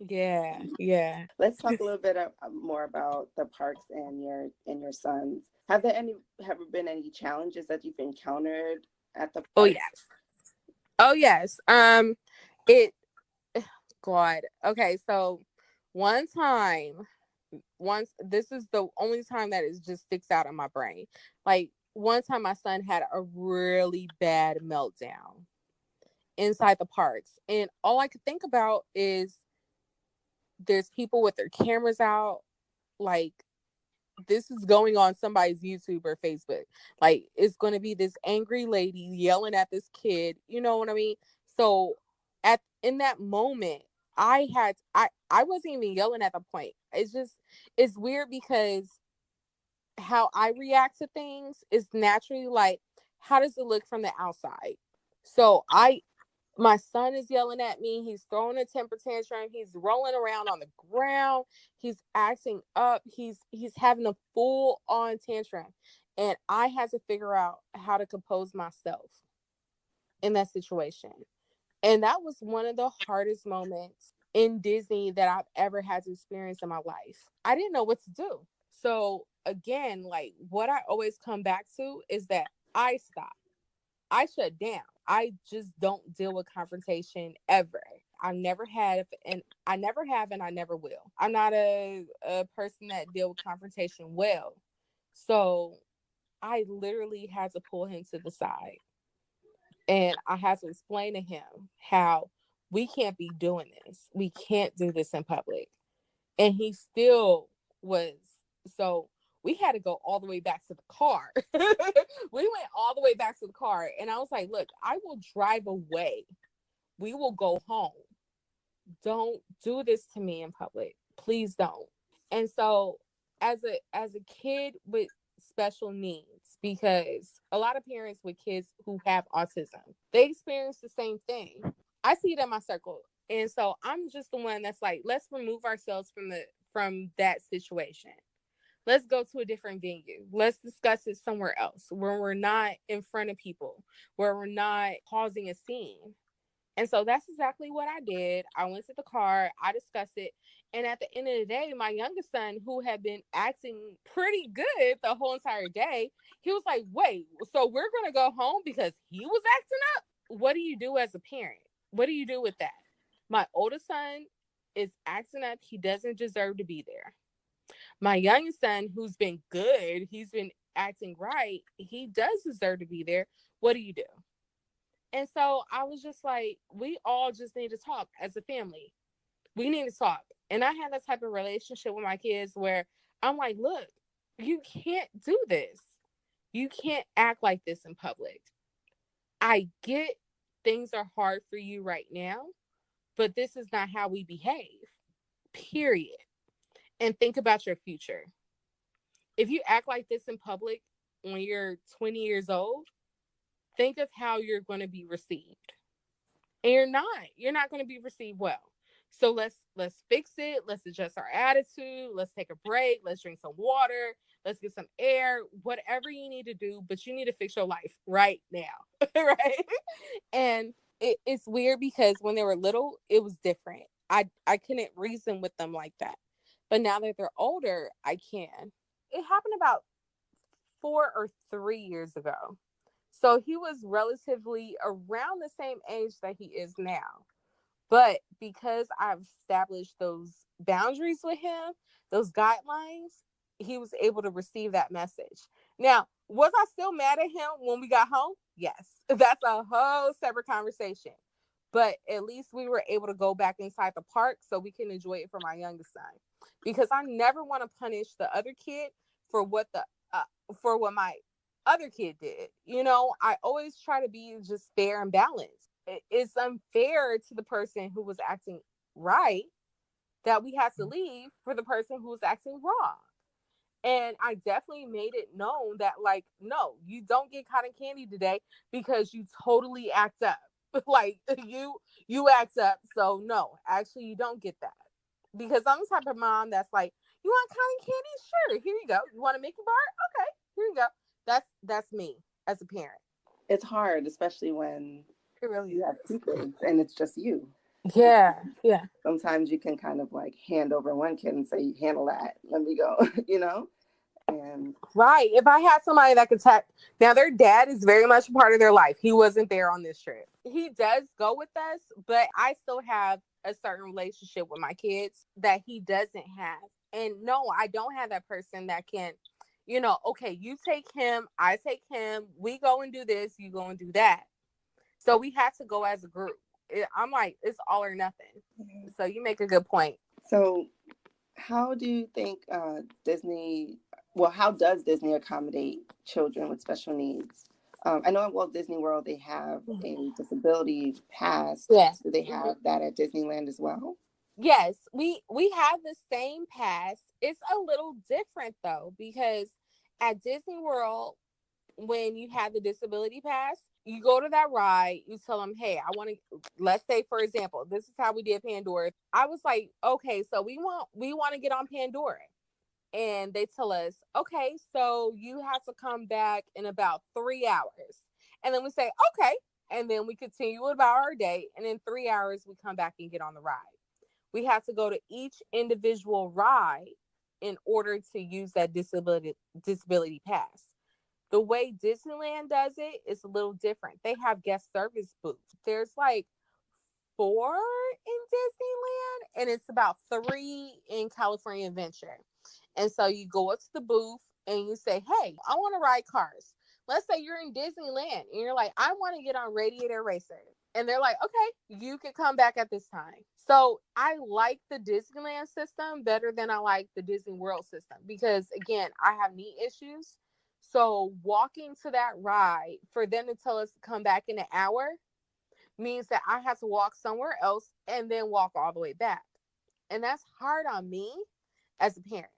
Yeah, yeah. Let's talk a little bit more about the parks and your sons. Have there ever been any challenges that you've encountered at the Oh park? yes. Oh yes. It God. Okay, so one time, once this is the only time that it just sticks out in my brain. Like one time my son had a really bad meltdown inside the parks. And all I could think about is there's people with their cameras out, like this is going on somebody's YouTube or Facebook. Like it's going to be this angry lady yelling at this kid. You know what I mean? So at in that moment, I wasn't even yelling at the point. It's weird because how I react to things is naturally like, how does it look from the outside? So my son is yelling at me. He's throwing a temper tantrum. He's rolling around on the ground. He's acting up. He's having a full on tantrum. And I had to figure out how to compose myself in that situation. And that was one of the hardest moments in Disney that I've ever had to experience in my life. I didn't know what to do. So again, like what I always come back to is that I stop. I shut down. I just don't deal with confrontation ever. I never have and I never will. I'm not a person that deal with confrontation well. So I literally had to pull him to the side and I had to explain to him how we can't be doing this. We can't do this in public. And he still was. So we had to go all the way back to the car. We went all the way back to the car. And I was like, look, I will drive away. We will go home. Don't do this to me in public. Please don't. And so as a kid with special needs, because a lot of parents with kids who have autism, they experience the same thing. I see it in my circle. And so I'm just the one that's like, let's remove ourselves from that situation. Let's go to a different venue. Let's discuss it somewhere else where we're not in front of people, where we're not causing a scene. And so that's exactly what I did. I went to the car, I discussed it. And at the end of the day, my youngest son, who had been acting pretty good the whole entire day, he was like, wait, so we're going to go home because he was acting up? What do you do as a parent? What do you do with that? My oldest son is acting up. He doesn't deserve to be there. My youngest son, who's been good, he's been acting right, he does deserve to be there. What do you do? And so I was just like, we all just need to talk as a family. We need to talk. And I had that type of relationship with my kids where I'm like, look, you can't do this. You can't act like this in public. I get things are hard for you right now, but this is not how we behave, period. And think about your future. If you act like this in public when you're 20 years old, think of how you're going to be received. And you're not going to be received well. So let's fix it. Let's adjust our attitude. Let's take a break. Let's drink some water. Let's get some air. Whatever you need to do, but you need to fix your life right now. Right? And it's weird because when they were little, it was different. I couldn't reason with them like that. But now that they're older, I can. It happened about 4 or 3 years ago. So he was relatively around the same age that he is now. But because I've established those boundaries with him, those guidelines, he was able to receive that message. Now, was I still mad at him when we got home? Yes. That's a whole separate conversation. But at least we were able to go back inside the park so we can enjoy it for my youngest son. Because I never want to punish the other kid for for what my other kid did. You know, I always try to be just fair and balanced. It's unfair to the person who was acting right that we had to leave for the person who was acting wrong. And I definitely made it known that, like, no, you don't get cotton candy today because you totally act up. Like you act up, so no, actually you don't get that. Because I'm the type of mom that's like, you want cotton candy? Sure, here you go. You want a Mickey bar? Okay, here you go. That's me as a parent. It's hard, especially when It really you have is. two kids and it's just you. Yeah, yeah. Sometimes you can kind of like hand over one kid and say, handle that, let me go, you know? And Right. If I had somebody that could tap, now their dad is very much a part of their life. He wasn't there on this trip. He does go with us, but I still have a certain relationship with my kids that he doesn't have. And no, I don't have that person that can, okay, you take him, I take him, we go and do this, you go and do that. So we have to go as a group. I'm like, it's all or nothing. So you make a good point. so how do you think how does Disney accommodate children with special needs? I know at Walt Disney World they have a disability pass. Yeah. Do they have that at Disneyland as well? Yes, we have the same pass. It's a little different though, because at Disney World, when you have the disability pass, you go to that ride, you tell them, hey, I want to, let's say for example, this is how we did Pandora. I was like, okay, so we want to get on Pandora. And they tell us, okay, so you have to come back in about 3 hours. And then we say, okay. And then we continue about our day. And in 3 hours, we come back and get on the ride. We have to go to each individual ride in order to use that disability pass. The way Disneyland does it is a little different. They have guest service booths. There's like 4 in Disneyland, and it's about 3 in California Adventure. And so you go up to the booth and you say, hey, I want to ride cars. Let's say you're in Disneyland and you're like, I want to get on Radiator Racer. And they're like, okay, you can come back at this time. So I like the Disneyland system better than I like the Disney World system because, again, I have knee issues. So walking to that ride, for them to tell us to come back in an hour, means that I have to walk somewhere else and then walk all the way back. And that's hard on me as a parent.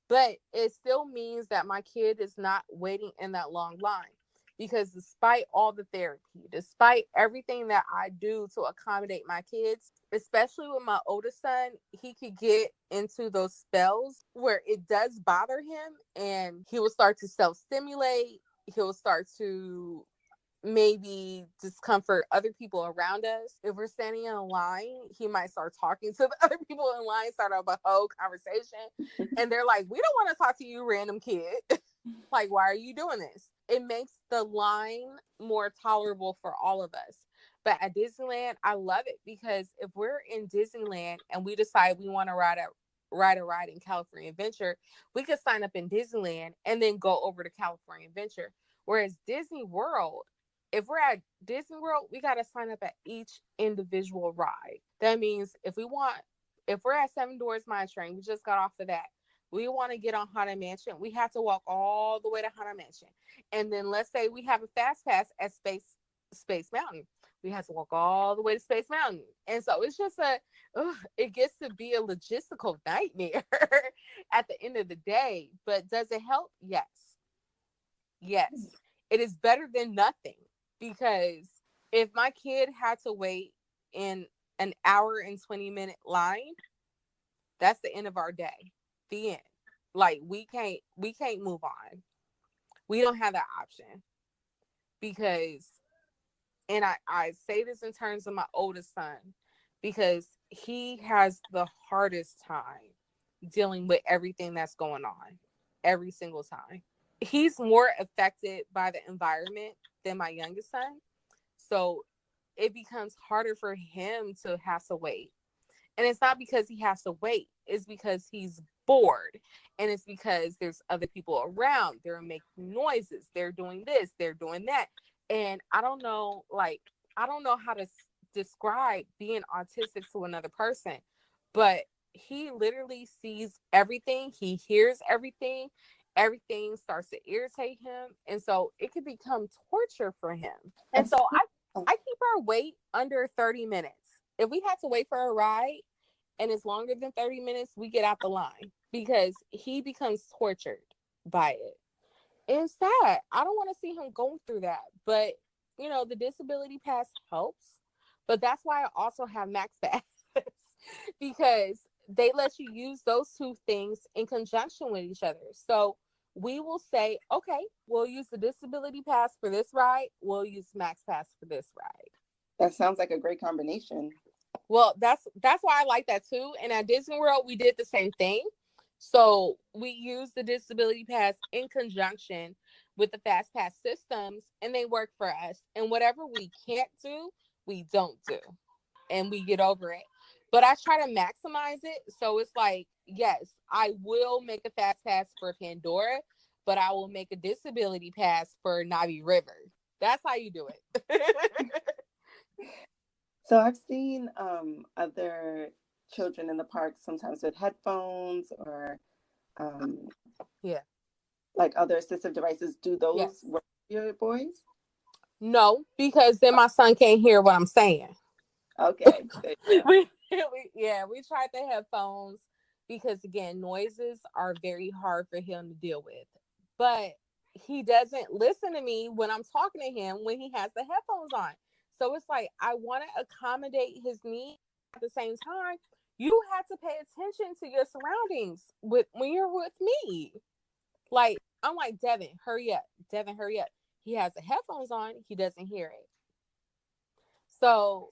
But it still means that my kid is not waiting in that long line. Because despite all the therapy, despite everything that I do to accommodate my kids, especially with my oldest son, he could get into those spells where it does bother him and he will start to self-stimulate. He'll start to maybe discomfort other people around us. If we're standing in a line, he might start talking to the other people in line, start up a whole conversation. And they're like, we don't want to talk to you, random kid. Like, why are you doing this? It makes the line more tolerable for all of us. But at Disneyland, I love it because if we're in Disneyland and we decide we want to ride a ride in California Adventure, we could sign up in Disneyland and then go over to California Adventure. Whereas Disney World, if we're at Disney World, we got to sign up at each individual ride. That means if we're at Seven Dwarfs Mine Train, we just got off of that. We want to get on Haunted Mansion. We have to walk all the way to Haunted Mansion. And then let's say we have a fast pass at Space Mountain. We have to walk all the way to Space Mountain. And so it's just it gets to be a logistical nightmare at the end of the day. But does it help? Yes. Yes. It is better than nothing. Because if my kid had to wait in an hour and 20-minute line, that's the end of our day. The end. Like we can't move on. We don't have that option. Because, and I say this in terms of my oldest son, because he has the hardest time dealing with everything that's going on every single time. He's more affected by the environment than my youngest son. So it becomes harder for him to have to wait. And it's not because he has to wait. It's because he's bored. And it's because there's other people around. They're making noises. They're doing this. They're doing that. And I don't know how to describe being autistic to another person. But he literally sees everything. He hears everything. Everything starts to irritate him, and so it could become torture for him. And so I keep our wait under 30 minutes. If we have to wait for a ride and it's longer than 30 minutes, we get out the line because he becomes tortured by it. And it's sad. I don't want to see him going through that, but the disability pass helps, but that's why I also have max pass because they let you use those two things in conjunction with each other. So we will say, okay, we'll use the disability pass for this ride. We'll use max pass for this ride. That sounds like a great combination. Well, that's why I like that too. And at Disney World, we did the same thing. So we use the disability pass in conjunction with the fast pass systems, and they work for us. And whatever we can't do, we don't do, and we get over it. But I try to maximize it. So it's like, yes, I will make a fast pass for Pandora, but I will make a disability pass for Navi River. That's how you do it. So I've seen other children in the park sometimes with headphones or Yeah, like other assistive devices. Do those yes. work for your boys? No, because then my son can't hear what I'm saying. Okay. There you go. we tried the headphones because again, noises are very hard for him to deal with. But he doesn't listen to me when I'm talking to him when he has the headphones on. So it's like I want to accommodate his needs at the same time. You have to pay attention to your surroundings with when you're with me. Like I'm like, Devin, hurry up. Devin, hurry up. He has the headphones on, he doesn't hear it. So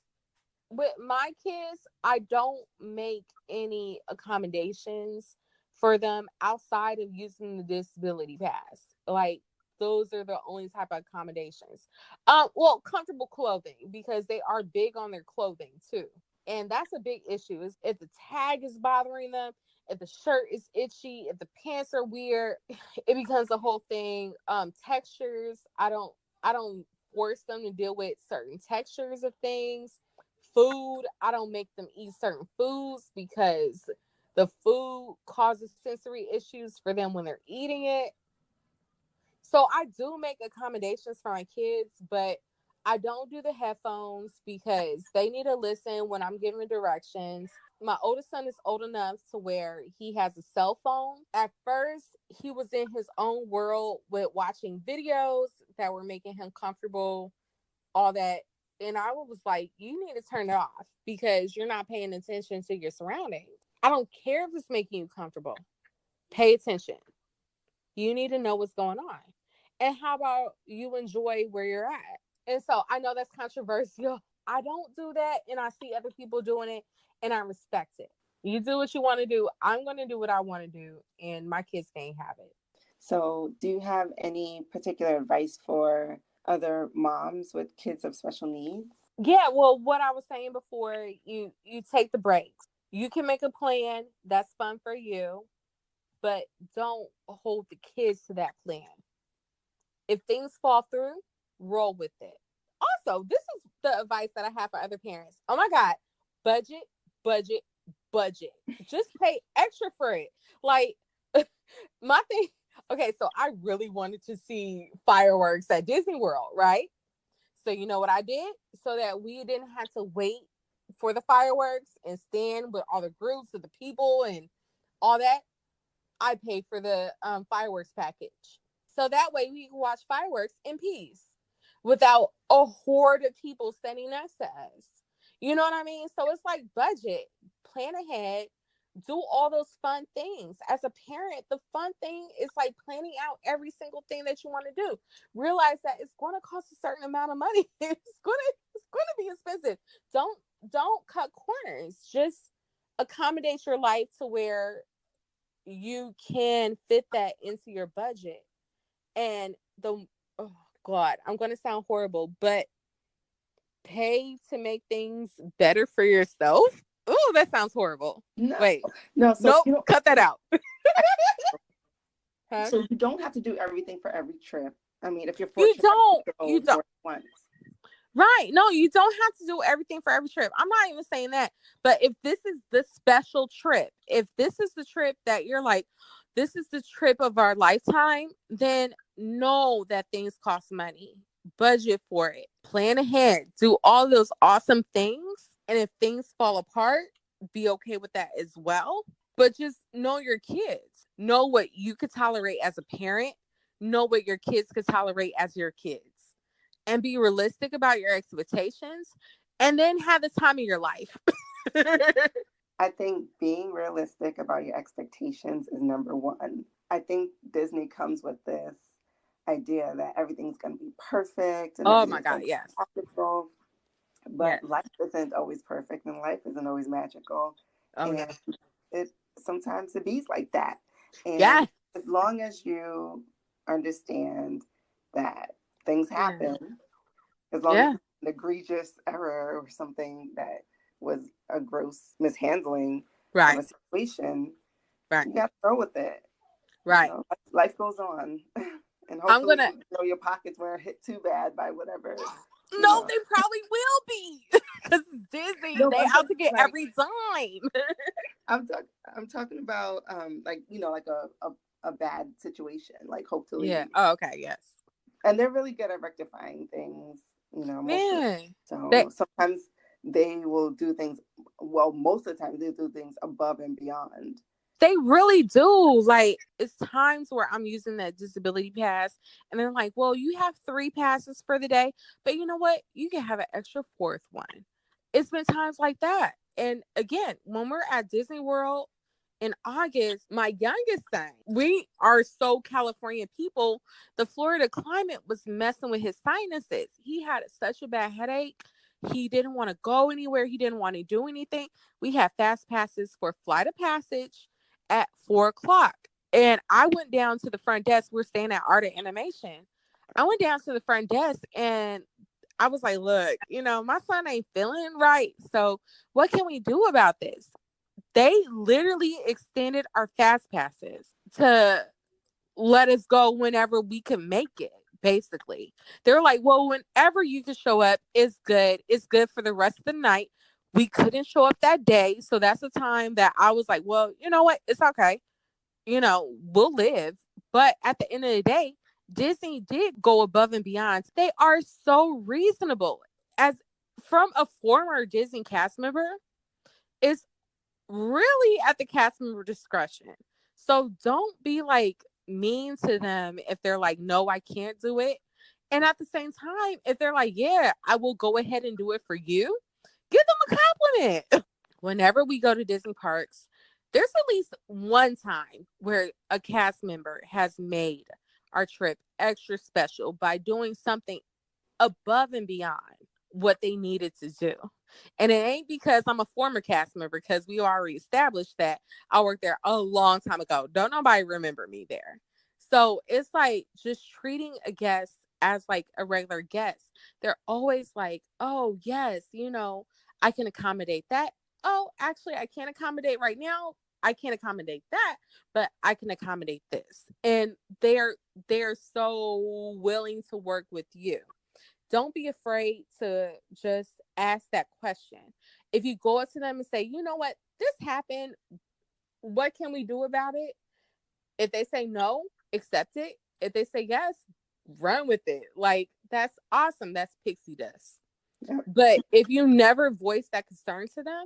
with my kids, I don't make any accommodations for them outside of using the disability pass. Like those are the only type of accommodations. Well, comfortable clothing because they are big on their clothing too. And that's a big issue is if the tag is bothering them, if the shirt is itchy, if the pants are weird, it becomes a whole thing. Textures, I don't force them to deal with certain textures of things. Food, I don't make them eat certain foods because the food causes sensory issues for them when they're eating it. So I do make accommodations for my kids, but I don't do the headphones because they need to listen when I'm giving directions. My oldest son is old enough to where he has a cell phone. At first, he was in his own world with watching videos that were making him comfortable, all that. And I was like, you need to turn it off because you're not paying attention to your surroundings. I don't care if it's making you comfortable. Pay attention. You need to know what's going on. And how about you enjoy where you're at? And so I know that's controversial. I don't do that. And I see other people doing it and I respect it. You do what you want to do. I'm going to do what I want to do. And my kids can't have it. So do you have any particular advice for other moms with kids of special needs? Yeah, well, what I was saying before, you take the breaks. You can make a plan. That's fun for you. But don't hold the kids to that plan. If things fall through, roll with it. Also, this is the advice that I have for other parents. Oh my God, budget, budget, budget. Just pay extra for it. Like, my thing, okay, so I really wanted to see fireworks at Disney World, right? So, you know what I did? So that we didn't have to wait for the fireworks and stand with all the groups of the people and all that. I paid for the fireworks package. So that way we can watch fireworks in peace without a horde of people standing next to us. You know what I mean? So it's like budget, plan ahead, do all those fun things. As a parent, the fun thing is like planning out every single thing that you want to do. Realize that it's going to cost a certain amount of money. It's going to be expensive. Don't cut corners. Just accommodate your life to where you can fit that into your budget. And oh God, I'm going to sound horrible, but pay to make things better for yourself. Oh, that sounds horrible. No, Wait, no. So nope, cut that out. Huh? So you don't have to do everything for every trip. I mean, if you're You fortunate don't. to go You don't. more than once. Right. No, you don't have to do everything for every trip. I'm not even saying that. But if this is the special trip, if this is the trip that you're like, this is the trip of our lifetime, then know that things cost money. Budget for it. Plan ahead. Do all those awesome things. And if things fall apart, be okay with that as well. But just know your kids. Know what you could tolerate as a parent. Know what your kids could tolerate as your kids. and be realistic about your expectations, and then have the time of your life. I think being realistic about your expectations is number one. I think Disney comes with this idea that everything's going to be perfect and Oh my everything's God, going to be yes. magical, Yes. but life isn't always perfect and life isn't always magical. Oh no. And it sometimes it be's like that. And Yeah. as long as you understand that things Yeah. happen, as long as Yeah. it's an egregious error or something that was a gross mishandling of Right. a situation, Right. you got to go with it. You Right. know, life goes on, and I'm hopefully, gonna. you know, your pockets weren't hit too bad by whatever. You No, know, they probably will be because Disney. no, but They I'm out talking to get like every dime. I'm talking about like you know like a bad situation like Yeah. hopefully, Oh, okay. Yes. and they're really good at rectifying things. You know, most of the Man. They so sometimes they will do things. Well, most of the time they do things above and beyond. they really do. Like, it's times where I'm using that disability pass, and they're like, "Well, you have 3 passes for the day, but you know what? You can have an extra fourth one." It's been times like that. And again, when we're at Disney World in August, my youngest son, we are so California people. The Florida climate was messing with his sinuses. He had such a bad headache. He didn't want to go anywhere. He didn't want to do anything. We had fast passes for Flight of Passage at 4 o'clock. And I went down to the front desk. We're staying at Art of Animation. I went down to the front desk and I was like, look, my son ain't feeling right. So what can we do about this? They literally extended our fast passes to let us go whenever we can make it. Basically, they're like, well, whenever you can show up, it's good. It's good for the rest of the night. We couldn't show up that day. So that's the time that I was like, well, you know what? It's okay. We'll live. But at the end of the day, Disney did go above and beyond. They are so reasonable. As from a former Disney cast member, it's really at the cast member discretion. So don't be like mean to them if they're like, no, I can't do it. And at the same time, if they're like, yeah, I will go ahead and do it for you, give them a compliment. Whenever we go to Disney parks, there's at least one time where a cast member has made our trip extra special by doing something above and beyond what they needed to do. And it ain't because I'm a former cast member, because we already established that I worked there a long time ago. Don't nobody remember me there. So it's like just treating a guest as like a regular guest. They're always like, oh, yes, I can accommodate that. Oh, actually, I can't accommodate right now. I can't accommodate that, but I can accommodate this. And they're so willing to work with you. Don't be afraid to just ask that question. If you go up to them and say, you know what, this happened, what can we do about it? If they say no, accept it. If they say yes, run with it. Like, that's awesome. That's pixie dust. Yeah. But if you never voice that concern to them,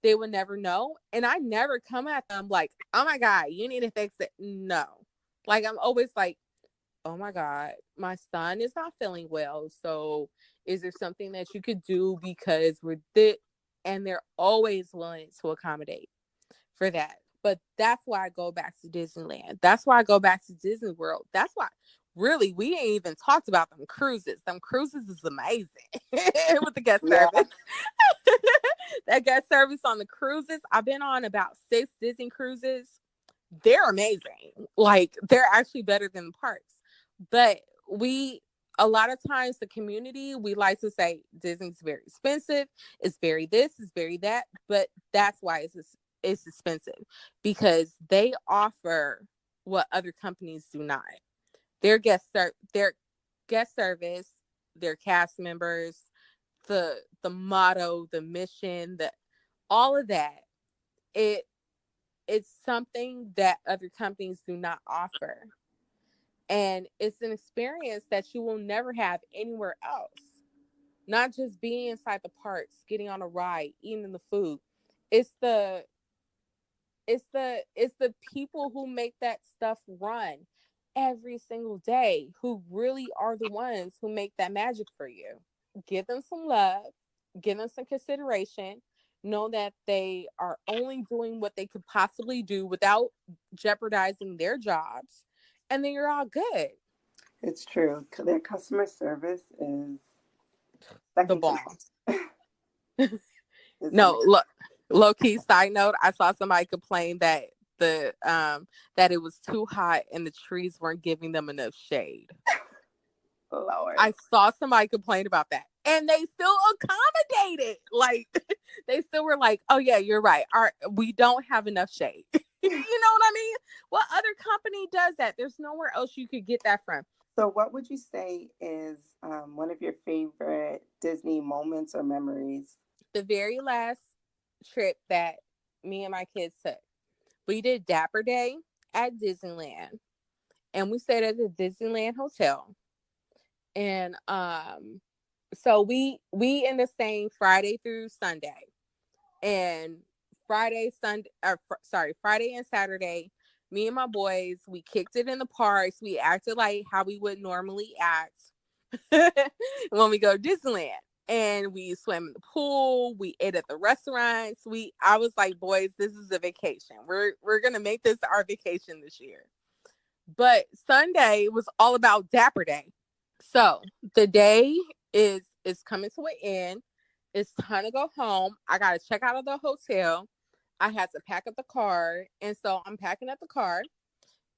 they will never know. And I never come at them like, oh my God, you need to fix it. No. Like, I'm always like, oh my God, my son is not feeling well. So is there something that you could do, because we're and they're always willing to accommodate for that. But that's why I go back to Disneyland. That's why I go back to Disney World. That's why really we ain't even talked about them cruises. Them cruises is amazing with the guest Yeah. service. That guest service on the cruises. I've been on about 6 Disney cruises. They're amazing. Like, they're actually better than the parks. But a lot of times the community, we like to say Disney's very expensive. It's very this, it's very that. But that's why it's expensive, because they offer what other companies do not. Their guest service, their cast members, the motto, the mission, the all of that. It it's something that other companies do not offer. And it's an experience that you will never have anywhere else. Not just being inside the parks, getting on a ride, eating the food. It's the it's the people who make that stuff run. every single day who really are the ones who make that magic for you. Give them some love, give them some consideration, know that they are only doing what they could possibly do without jeopardizing their jobs, and then you're all good. It's true. Their customer service is The second to bomb. none. It's No, amazing. low key side note, I saw somebody complain that that it was too hot and the trees weren't giving them enough shade. Lord. I saw somebody complain about that. And they still accommodated. Like they still were like, "Oh yeah, you're right. We don't have enough shade." You know what I mean? What other company does that? There's nowhere else you could get that from. So, what would you say is one of your favorite Disney moments or memories? The very last trip that me and my kids took, we did Dapper Day at Disneyland, and we stayed at the Disneyland Hotel. And so we ended up staying Friday through Sunday, and Friday and Saturday, me and my boys, we kicked it in the parks. We acted like how we would normally act when we go to Disneyland. And we swam in the pool. We ate at the restaurants. I was like, boys, this is a vacation. We're gonna make this our vacation this year. But Sunday was all about Dapper Day. So the day is coming to an end. It's time to go home. I gotta check out of the hotel. I had to pack up the car. And so I'm packing up the car.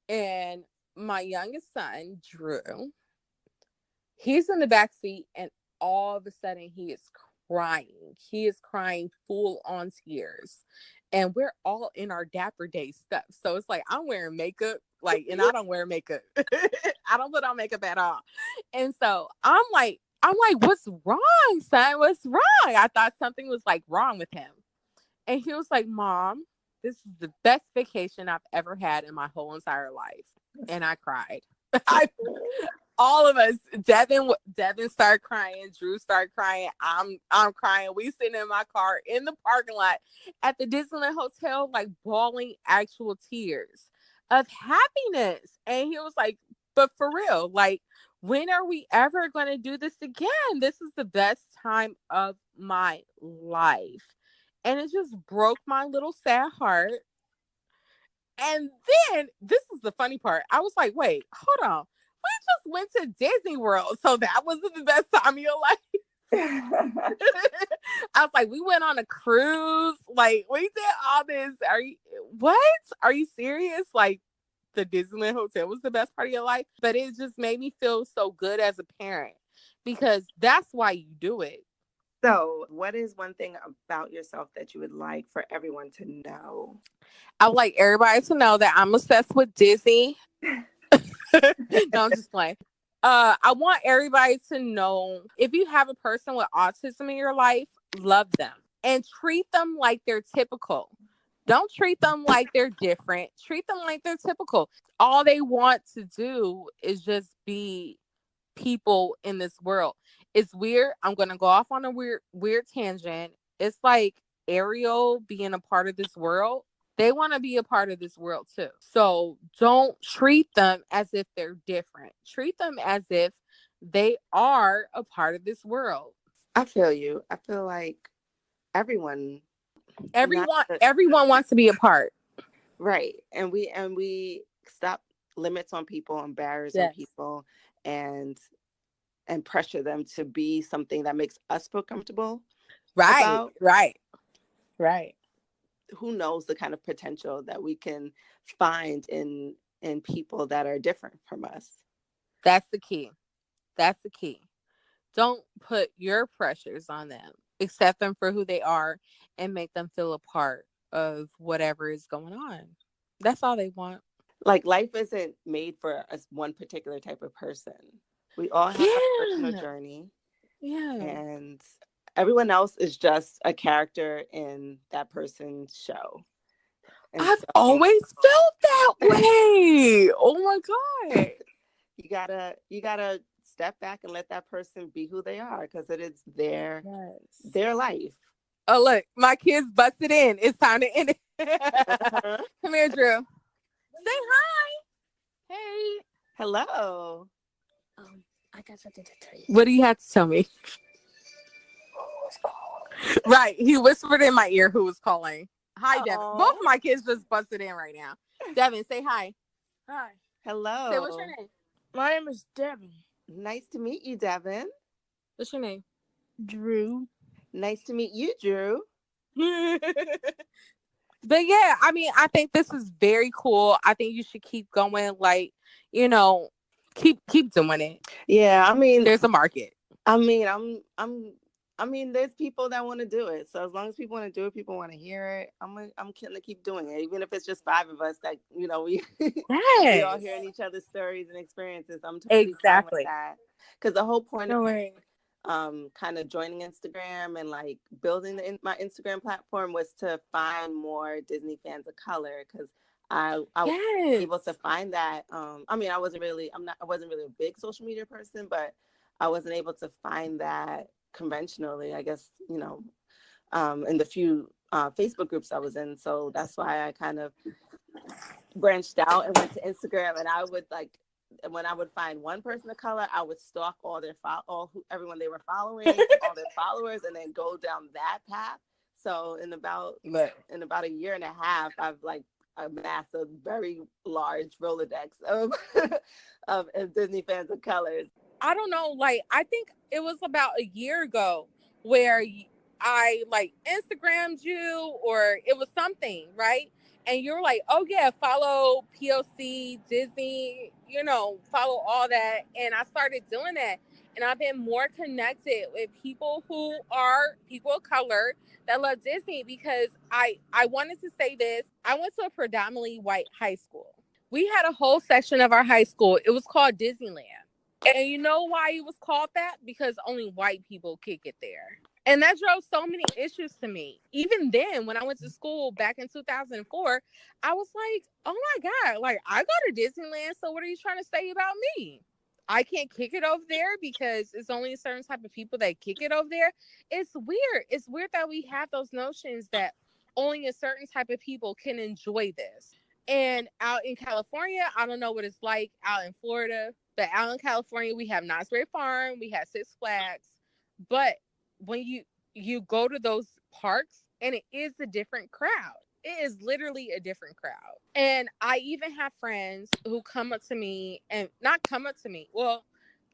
And my youngest son, Drew, he's in the back seat, and all of a sudden he is crying. He is crying full on tears. And we're all in our Dapper Day stuff. So it's like I'm wearing makeup, like, and I don't wear makeup. I don't put on makeup at all. And so I'm like, what's wrong, son? What's wrong? I thought something was like wrong with him. And he was like, Mom, this is the best vacation I've ever had in my whole entire life. And I cried. All of us, Devin started crying, Drew started crying, I'm crying. We sitting in my car in the parking lot at the Disneyland Hotel, like bawling actual tears of happiness. And he was like, but for real, like, when are we ever going to do this again? This is the best time of my life. And it just broke my little sad heart. And then this is the funny part. I was like, wait, hold on. We just went to Disney World. So that wasn't the best time of your life. I was like, we went on a cruise. Like, we did all this. What? Are you serious? Like, the Disneyland Hotel was the best part of your life. But it just made me feel so good as a parent, because that's why you do it. So, what is one thing about yourself that you would like for everyone to know? I would like everybody to know that I'm obsessed with Disney. No, I'm just playing. I want everybody to know, if you have a person with autism in your life, love them and treat them like they're typical. Don't treat them like they're different. Treat them like they're typical. All they want to do is just be people in this world. It's weird. I'm going to go off on a weird tangent. It's like Ariel being a part of this world. They want to be a part of this world too. So don't treat them as if they're different. Treat them as if they are a part of this world. I feel you. I feel like everyone wants to be a part. Right. And we stop limits on people and barriers on people, and pressure them to be something that makes us feel comfortable. Right. Who knows the kind of potential that we can find in people that are different from us. That's the key. Don't put your pressures on them. Accept them for who they are and make them feel a part of whatever is going on. That's all they want. Like, life isn't made for one particular type of person. We all have a personal journey. Yeah. And everyone else is just a character in that person's show. And I've always felt that way. Oh my God. You gotta step back and let that person be who they are, because it is their life. Oh, look, my kids busted in. It's time to end it. Come here, Drew. Say hi. Hey. Hello. I got something to tell you. What do you have to tell me? Right. He whispered in my ear who was calling. Hi, Devin. Both of my kids just busted in right now. Devin, say hi. Hi. Hello. Say what's your name? My name is Devin. Nice to meet you, Devin. What's your name? Drew. Nice to meet you, Drew. But yeah, I mean, I think this is very cool. I think you should keep going, like, you know, keep doing it. Yeah, I mean, There's a market. I mean, there's people that want to do it. So as long as people want to do it, people want to hear it. I'm gonna keep doing it, even if it's just 5 of us that we we all hearing each other's stories and experiences. I'm totally fine with that. Because the whole point of kind of joining Instagram and like building my Instagram platform was to find more Disney fans of color. Because I was able to find that. I mean, I wasn't really a big social media person, but I wasn't able to find that conventionally, I guess, in the few Facebook groups I was in. So that's why I kind of branched out and went to Instagram. And I would when I would find one person of color, I would stalk everyone they were following, all their followers, and then go down that path. So in about a year and a half, I've amassed a very large Rolodex of of Disney fans of colors. I don't know, like, I think it was about a year ago where I Instagrammed you, or it was something, right? And you're like, oh yeah, follow POC, Disney, follow all that. And I started doing that. And I've been more connected with people who are people of color that love Disney, because I wanted to say this. I went to a predominantly white high school. We had a whole section of our high school. It was called Disneyland. And you know why it was called that? Because only white people kick it there. And that drove so many issues to me. Even then, when I went to school back in 2004, I was like, oh my God, like, I go to Disneyland, so what are you trying to say about me? I can't kick it over there because it's only a certain type of people that kick it over there. It's weird. It's weird that we have those notions that only a certain type of people can enjoy this. And out in California, I don't know what it's like out in Florida, but out in California, we have Knott's Berry Farm, we have Six Flags. But when you go to those parks, and it is a different crowd. It is literally a different crowd. And I even have friends who come up to me, and not come up to me. Well,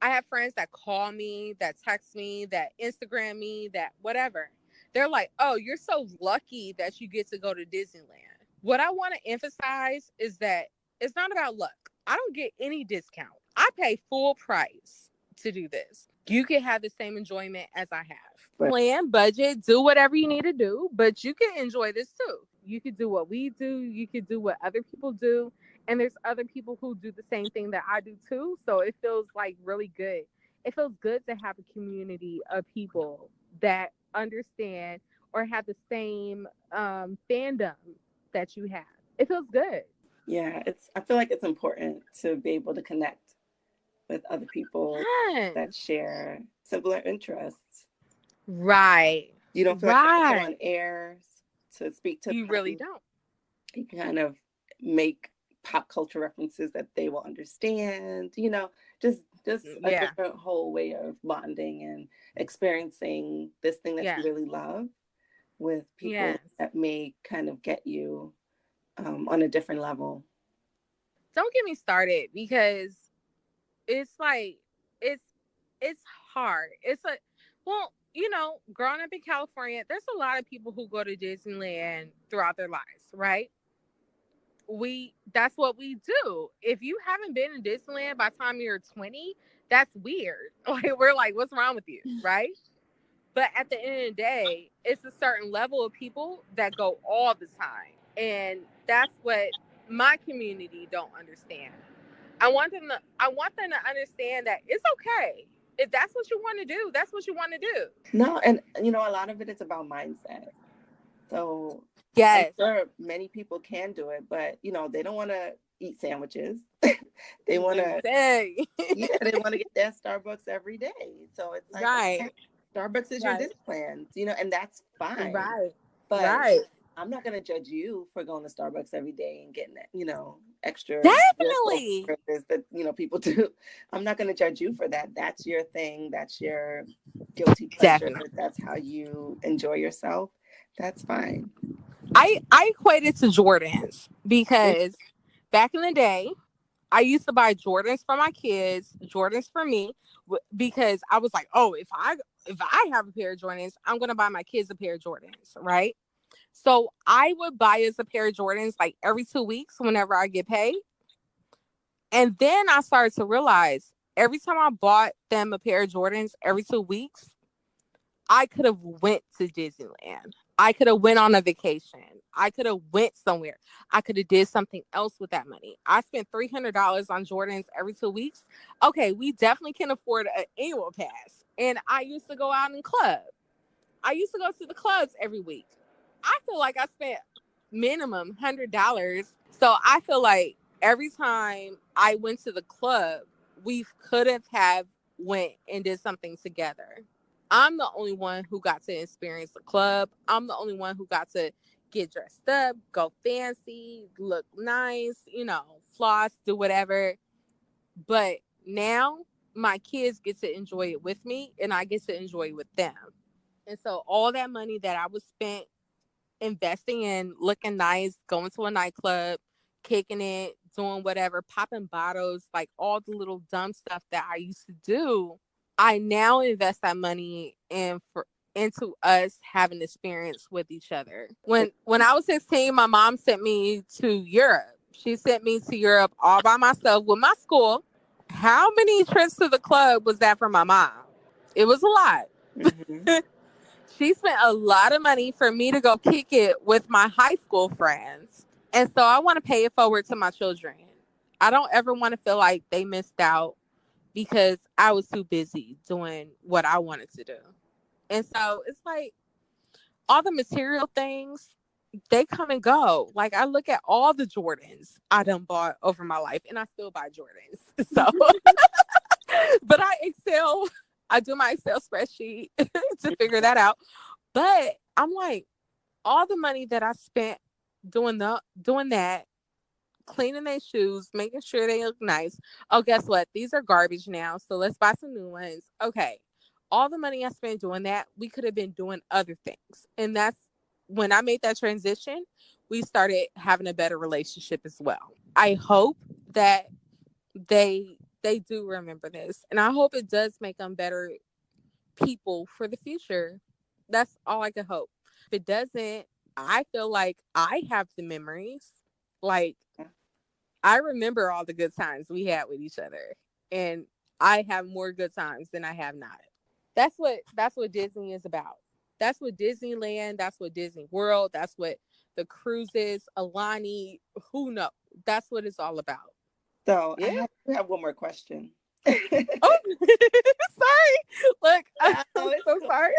I have friends that call me, that text me, that Instagram me, that whatever. They're like, oh, you're so lucky that you get to go to Disneyland. What I want to emphasize is that it's not about luck. I don't get any discount. I pay full price to do this. You can have the same enjoyment as I have. Plan, budget, do whatever you need to do, but you can enjoy this too. You could do what we do. You could do what other people do. And there's other people who do the same thing that I do too. So it feels like really good. It feels good to have a community of people that understand or have the same fandom that you have. It feels good. Yeah, I feel like it's important to be able to connect with other people that share similar interests. Right. You don't feel like you have to go on air to speak to them. You really don't. You can kind of make pop culture references that they will understand, just a different whole way of bonding and experiencing this thing that you really love with people that may kind of get you on a different level. Don't get me started, because it's like it's hard. It's like, well, growing up in California, there's a lot of people who go to Disneyland throughout their lives, right? That's what we do. If you haven't been in Disneyland by the time you're 20, that's weird. Like, we're like, what's wrong with you, right? But at the end of the day, it's a certain level of people that go all the time. And that's what my community don't understand. I want them to understand that it's okay. If that's what you want to do, that's what you want to do. No, and a lot of it is about mindset. So yes, I'm sure many people can do it, but they don't want to eat sandwiches. They want to they want to get their Starbucks every day. So it's like, right. Okay, Starbucks is your Disneyland, and that's fine. Right. But right. I'm not going to judge you for going to Starbucks every day and getting that, extra Definitely. that, people do. I'm not going to judge you for that. That's your thing. That's your guilty pleasure. Definitely. That's how you enjoy yourself. That's fine. I equate it to Jordans because back in the day, I used to buy Jordans for my kids, Jordans for me, because I was like, oh, if I have a pair of Jordans, I'm gonna buy my kids a pair of Jordans, right? So I would buy us a pair of Jordans like every 2 weeks whenever I get paid. And then I started to realize every time I bought them a pair of Jordans every 2 weeks, I could have went to Disneyland. I could have went on a vacation. I could have went somewhere. I could have did something else with that money. I spent $300 on Jordans every 2 weeks. Okay, we definitely can afford an annual pass. And I used to go out and club. I used to go to the clubs every week. I feel like I spent minimum $100. So I feel like every time I went to the club, we could have went and did something together. I'm the only one who got to experience the club. I'm the only one who got to get dressed up, go fancy, look nice, floss, do whatever. But now my kids get to enjoy it with me and I get to enjoy it with them. And so all that money that I was spent investing in looking nice, going to a nightclub, kicking it, doing whatever, popping bottles, like all the little dumb stuff that I used to do, I now invest that money into us having experience with each other. When I was 16, my mom sent me to Europe. She sent me to Europe all by myself with my school. How many trips to the club was that for my mom? It was a lot. Mm-hmm. She spent a lot of money for me to go kick it with my high school friends. And so I want to pay it forward to my children. I don't ever want to feel like they missed out because I was too busy doing what I wanted to do. And so it's like all the material things, they come and go. Like I look at all the Jordans I done bought over my life and I still buy Jordans. So, but I do my Excel spreadsheet to figure that out. But I'm like, all the money that I spent doing that, cleaning their shoes, making sure they look nice. Oh, guess what? These are garbage now. So let's buy some new ones. Okay. All the money I spent doing that, we could have been doing other things. And that's when I made that transition, we started having a better relationship as well. I hope that they do remember this. And I hope it does make them better people for the future. That's all I can hope. If it doesn't, I feel like I have the memories. Like I remember all the good times we had with each other, and I have more good times than I have not. That's what Disney is about. That's what Disneyland, that's what Disney World, that's what the cruises, Alani, who knows? That's what it's all about. So yeah. I have one more question. Oh, sorry. Look, I'm so cool. Sorry.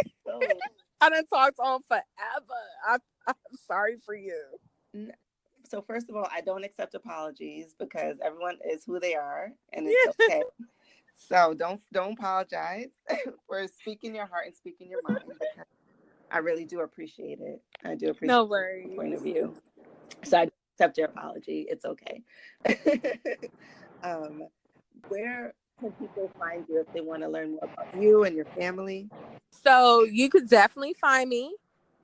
I done talked on forever. I'm sorry for you. So first of all, I don't accept apologies because everyone is who they are, and it's okay. So don't apologize for speaking your heart and speaking your mind. I really do appreciate it. I do appreciate no worries. Your point of view. So I accept your apology. It's okay. Where can people find you if they want to learn more about you and your family? So you could definitely find me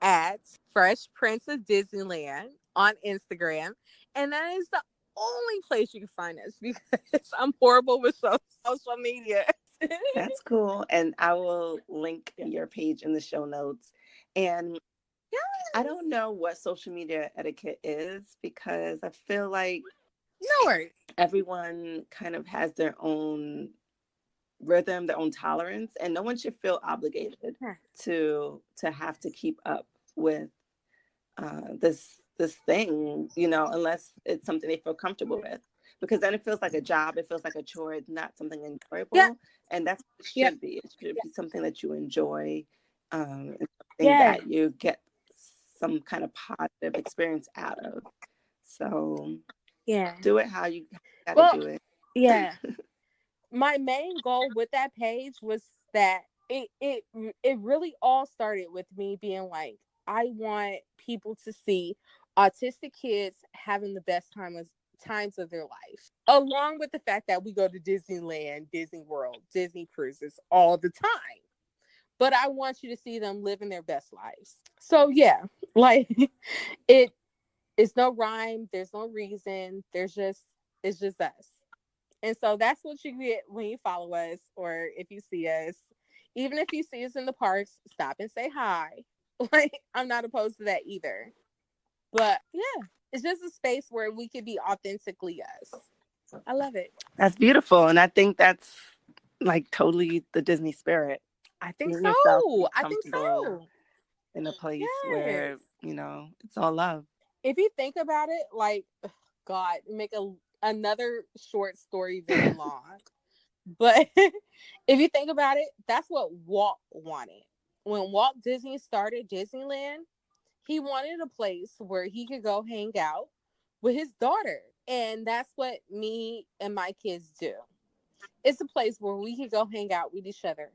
at Fresh Prince of Disneyland on Instagram. And that is the only place you can find us because I'm horrible with social media. That's cool. And I will link your page in the show notes. And I don't know what social media etiquette is because I feel like no worries. Everyone kind of has their own rhythm, their own tolerance, and no one should feel obligated to have to keep up with this thing, unless it's something they feel comfortable with. Because then it feels like a job, it feels like a chore, it's not something enjoyable. Yeah. And that's what it should be. It should be something that you enjoy, and something that you get some kind of positive experience out of. So do it how you gotta do it. Yeah. My main goal with that page was that it really all started with me being like, I want people to see autistic kids having the best times of their life, along with the fact that we go to Disneyland, Disney World, Disney cruises all the time. But I want you to see them living their best lives. So yeah, like it's no rhyme, there's no reason, it's just us. And so that's what you get when you follow us, or if you see us. Even if you see us in the parks, stop and say hi. Like, I'm not opposed to that either. But yeah, it's just a space where we could be authentically us. I love it. That's beautiful. And I think that's like totally the Disney spirit. I think Being so. yourself, be I think so. comfortable in a place Yes. where, it's all love. If you think about it, like, God, make another short story very long. But if you think about it, that's what Walt wanted. When Walt Disney started Disneyland, he wanted a place where he could go hang out with his daughter. And that's what me and my kids do. It's a place where we can go hang out with each other.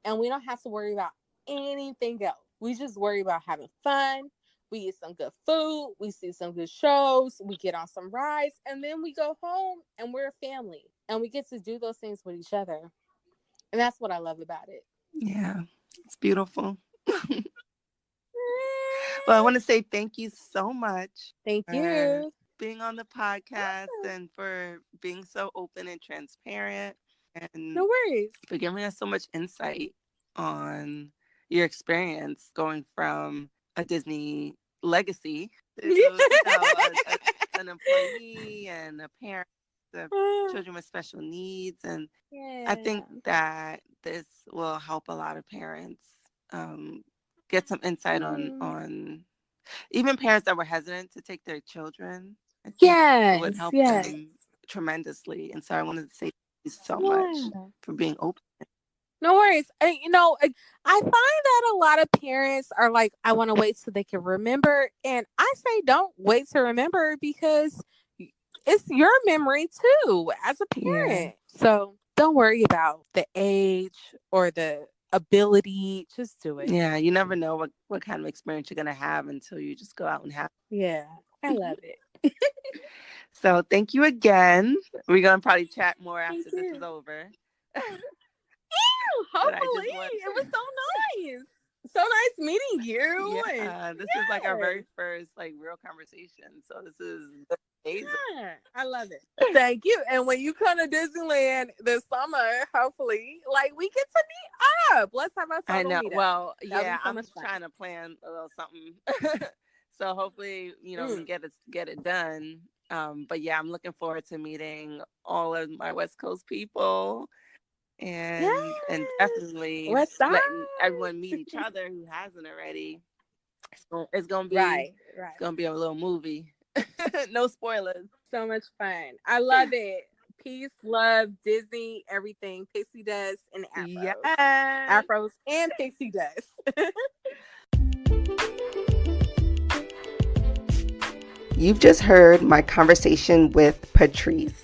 And we don't have to worry about anything else. We just worry about having fun. We eat some good food. We see some good shows. We get on some rides. And then we go home and we're a family. And we get to do those things with each other. And that's what I love about it. Yeah, it's beautiful. Well, I want to say thank you so much. Thank you. Being on the podcast and for being so open and transparent. And no worries. For giving us so much insight on your experience going from a Disney legacy to an employee and a parent of children with special needs. And I think that this will help a lot of parents get some insight on even parents that were hesitant to take their children. It would help them tremendously. And so I wanted to say thank you so much for being open. No worries. I find that a lot of parents are like, I want to wait so they can remember. And I say, don't wait to remember, because it's your memory too as a parent. Yeah. So don't worry about the age or the ability. Just do it. Yeah, you never know what kind of experience you're going to have until you just go out and have it. Yeah, I love it. So thank you again. We're going to probably chat more after this is over. Hopefully. It was so nice. So nice meeting you. Yeah, this is like our very first real conversation. So this is amazing. Yeah, I love it. Thank you. And when you come to Disneyland this summer, hopefully, we get to meet up. Let's have a photo meetup. Well, yeah, I'm just trying to plan a little something. So hopefully, we get it done. But yeah, I'm looking forward to meeting all of my West Coast people. And definitely letting everyone meet each other who hasn't already. So it's gonna be It's gonna be a little movie. No spoilers. So much fun. I love it. Peace, love, Disney, everything. Pixie dust and afros. Yes. Afros and pixie dust. You've just heard my conversation with Patrice.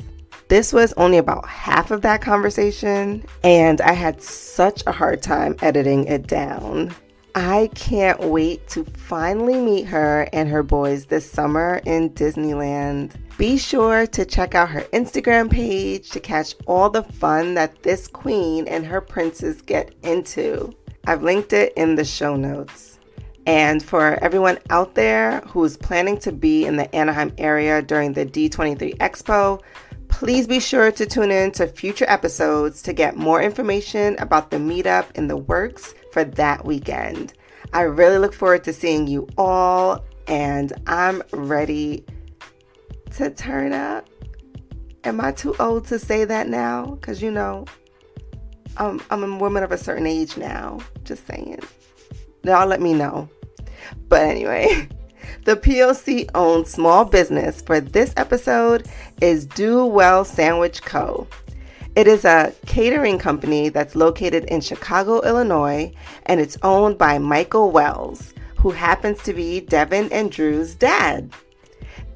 This was only about half of that conversation, and I had such a hard time editing it down. I can't wait to finally meet her and her boys this summer in Disneyland. Be sure to check out her Instagram page to catch all the fun that this queen and her princes get into. I've linked it in the show notes. And for everyone out there who's planning to be in the Anaheim area during the D23 Expo, please be sure to tune in to future episodes to get more information about the meetup in the works for that weekend. I really look forward to seeing you all, and I'm ready to turn up. Am I too old to say that now? Because, I'm a woman of a certain age now. Just saying. Y'all let me know. But anyway, the POC-owned small business for this episode is Do Well Sandwich Co. It is a catering company that's located in Chicago, Illinois, and it's owned by Michael Wells, who happens to be Devin and Drew's dad.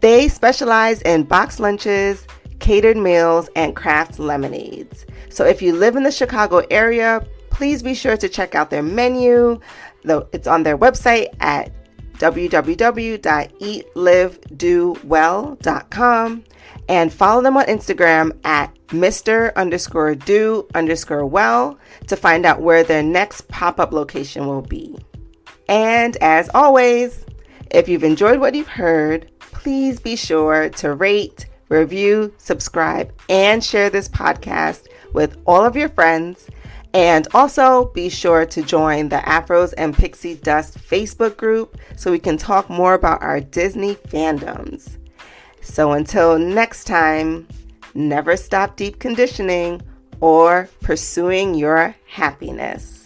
They specialize in box lunches, catered meals, and craft lemonades. So if you live in the Chicago area, please be sure to check out their menu. It's on their website at www.eatlivedowell.com, and follow them on Instagram at Mr_do_well to find out where their next pop-up location will be. And as always, if you've enjoyed what you've heard, please be sure to rate, review, subscribe, and share this podcast with all of your friends. And also be sure to join the Afros and Pixie Dust Facebook group so we can talk more about our Disney fandoms. So until next time, never stop deep conditioning or pursuing your happiness.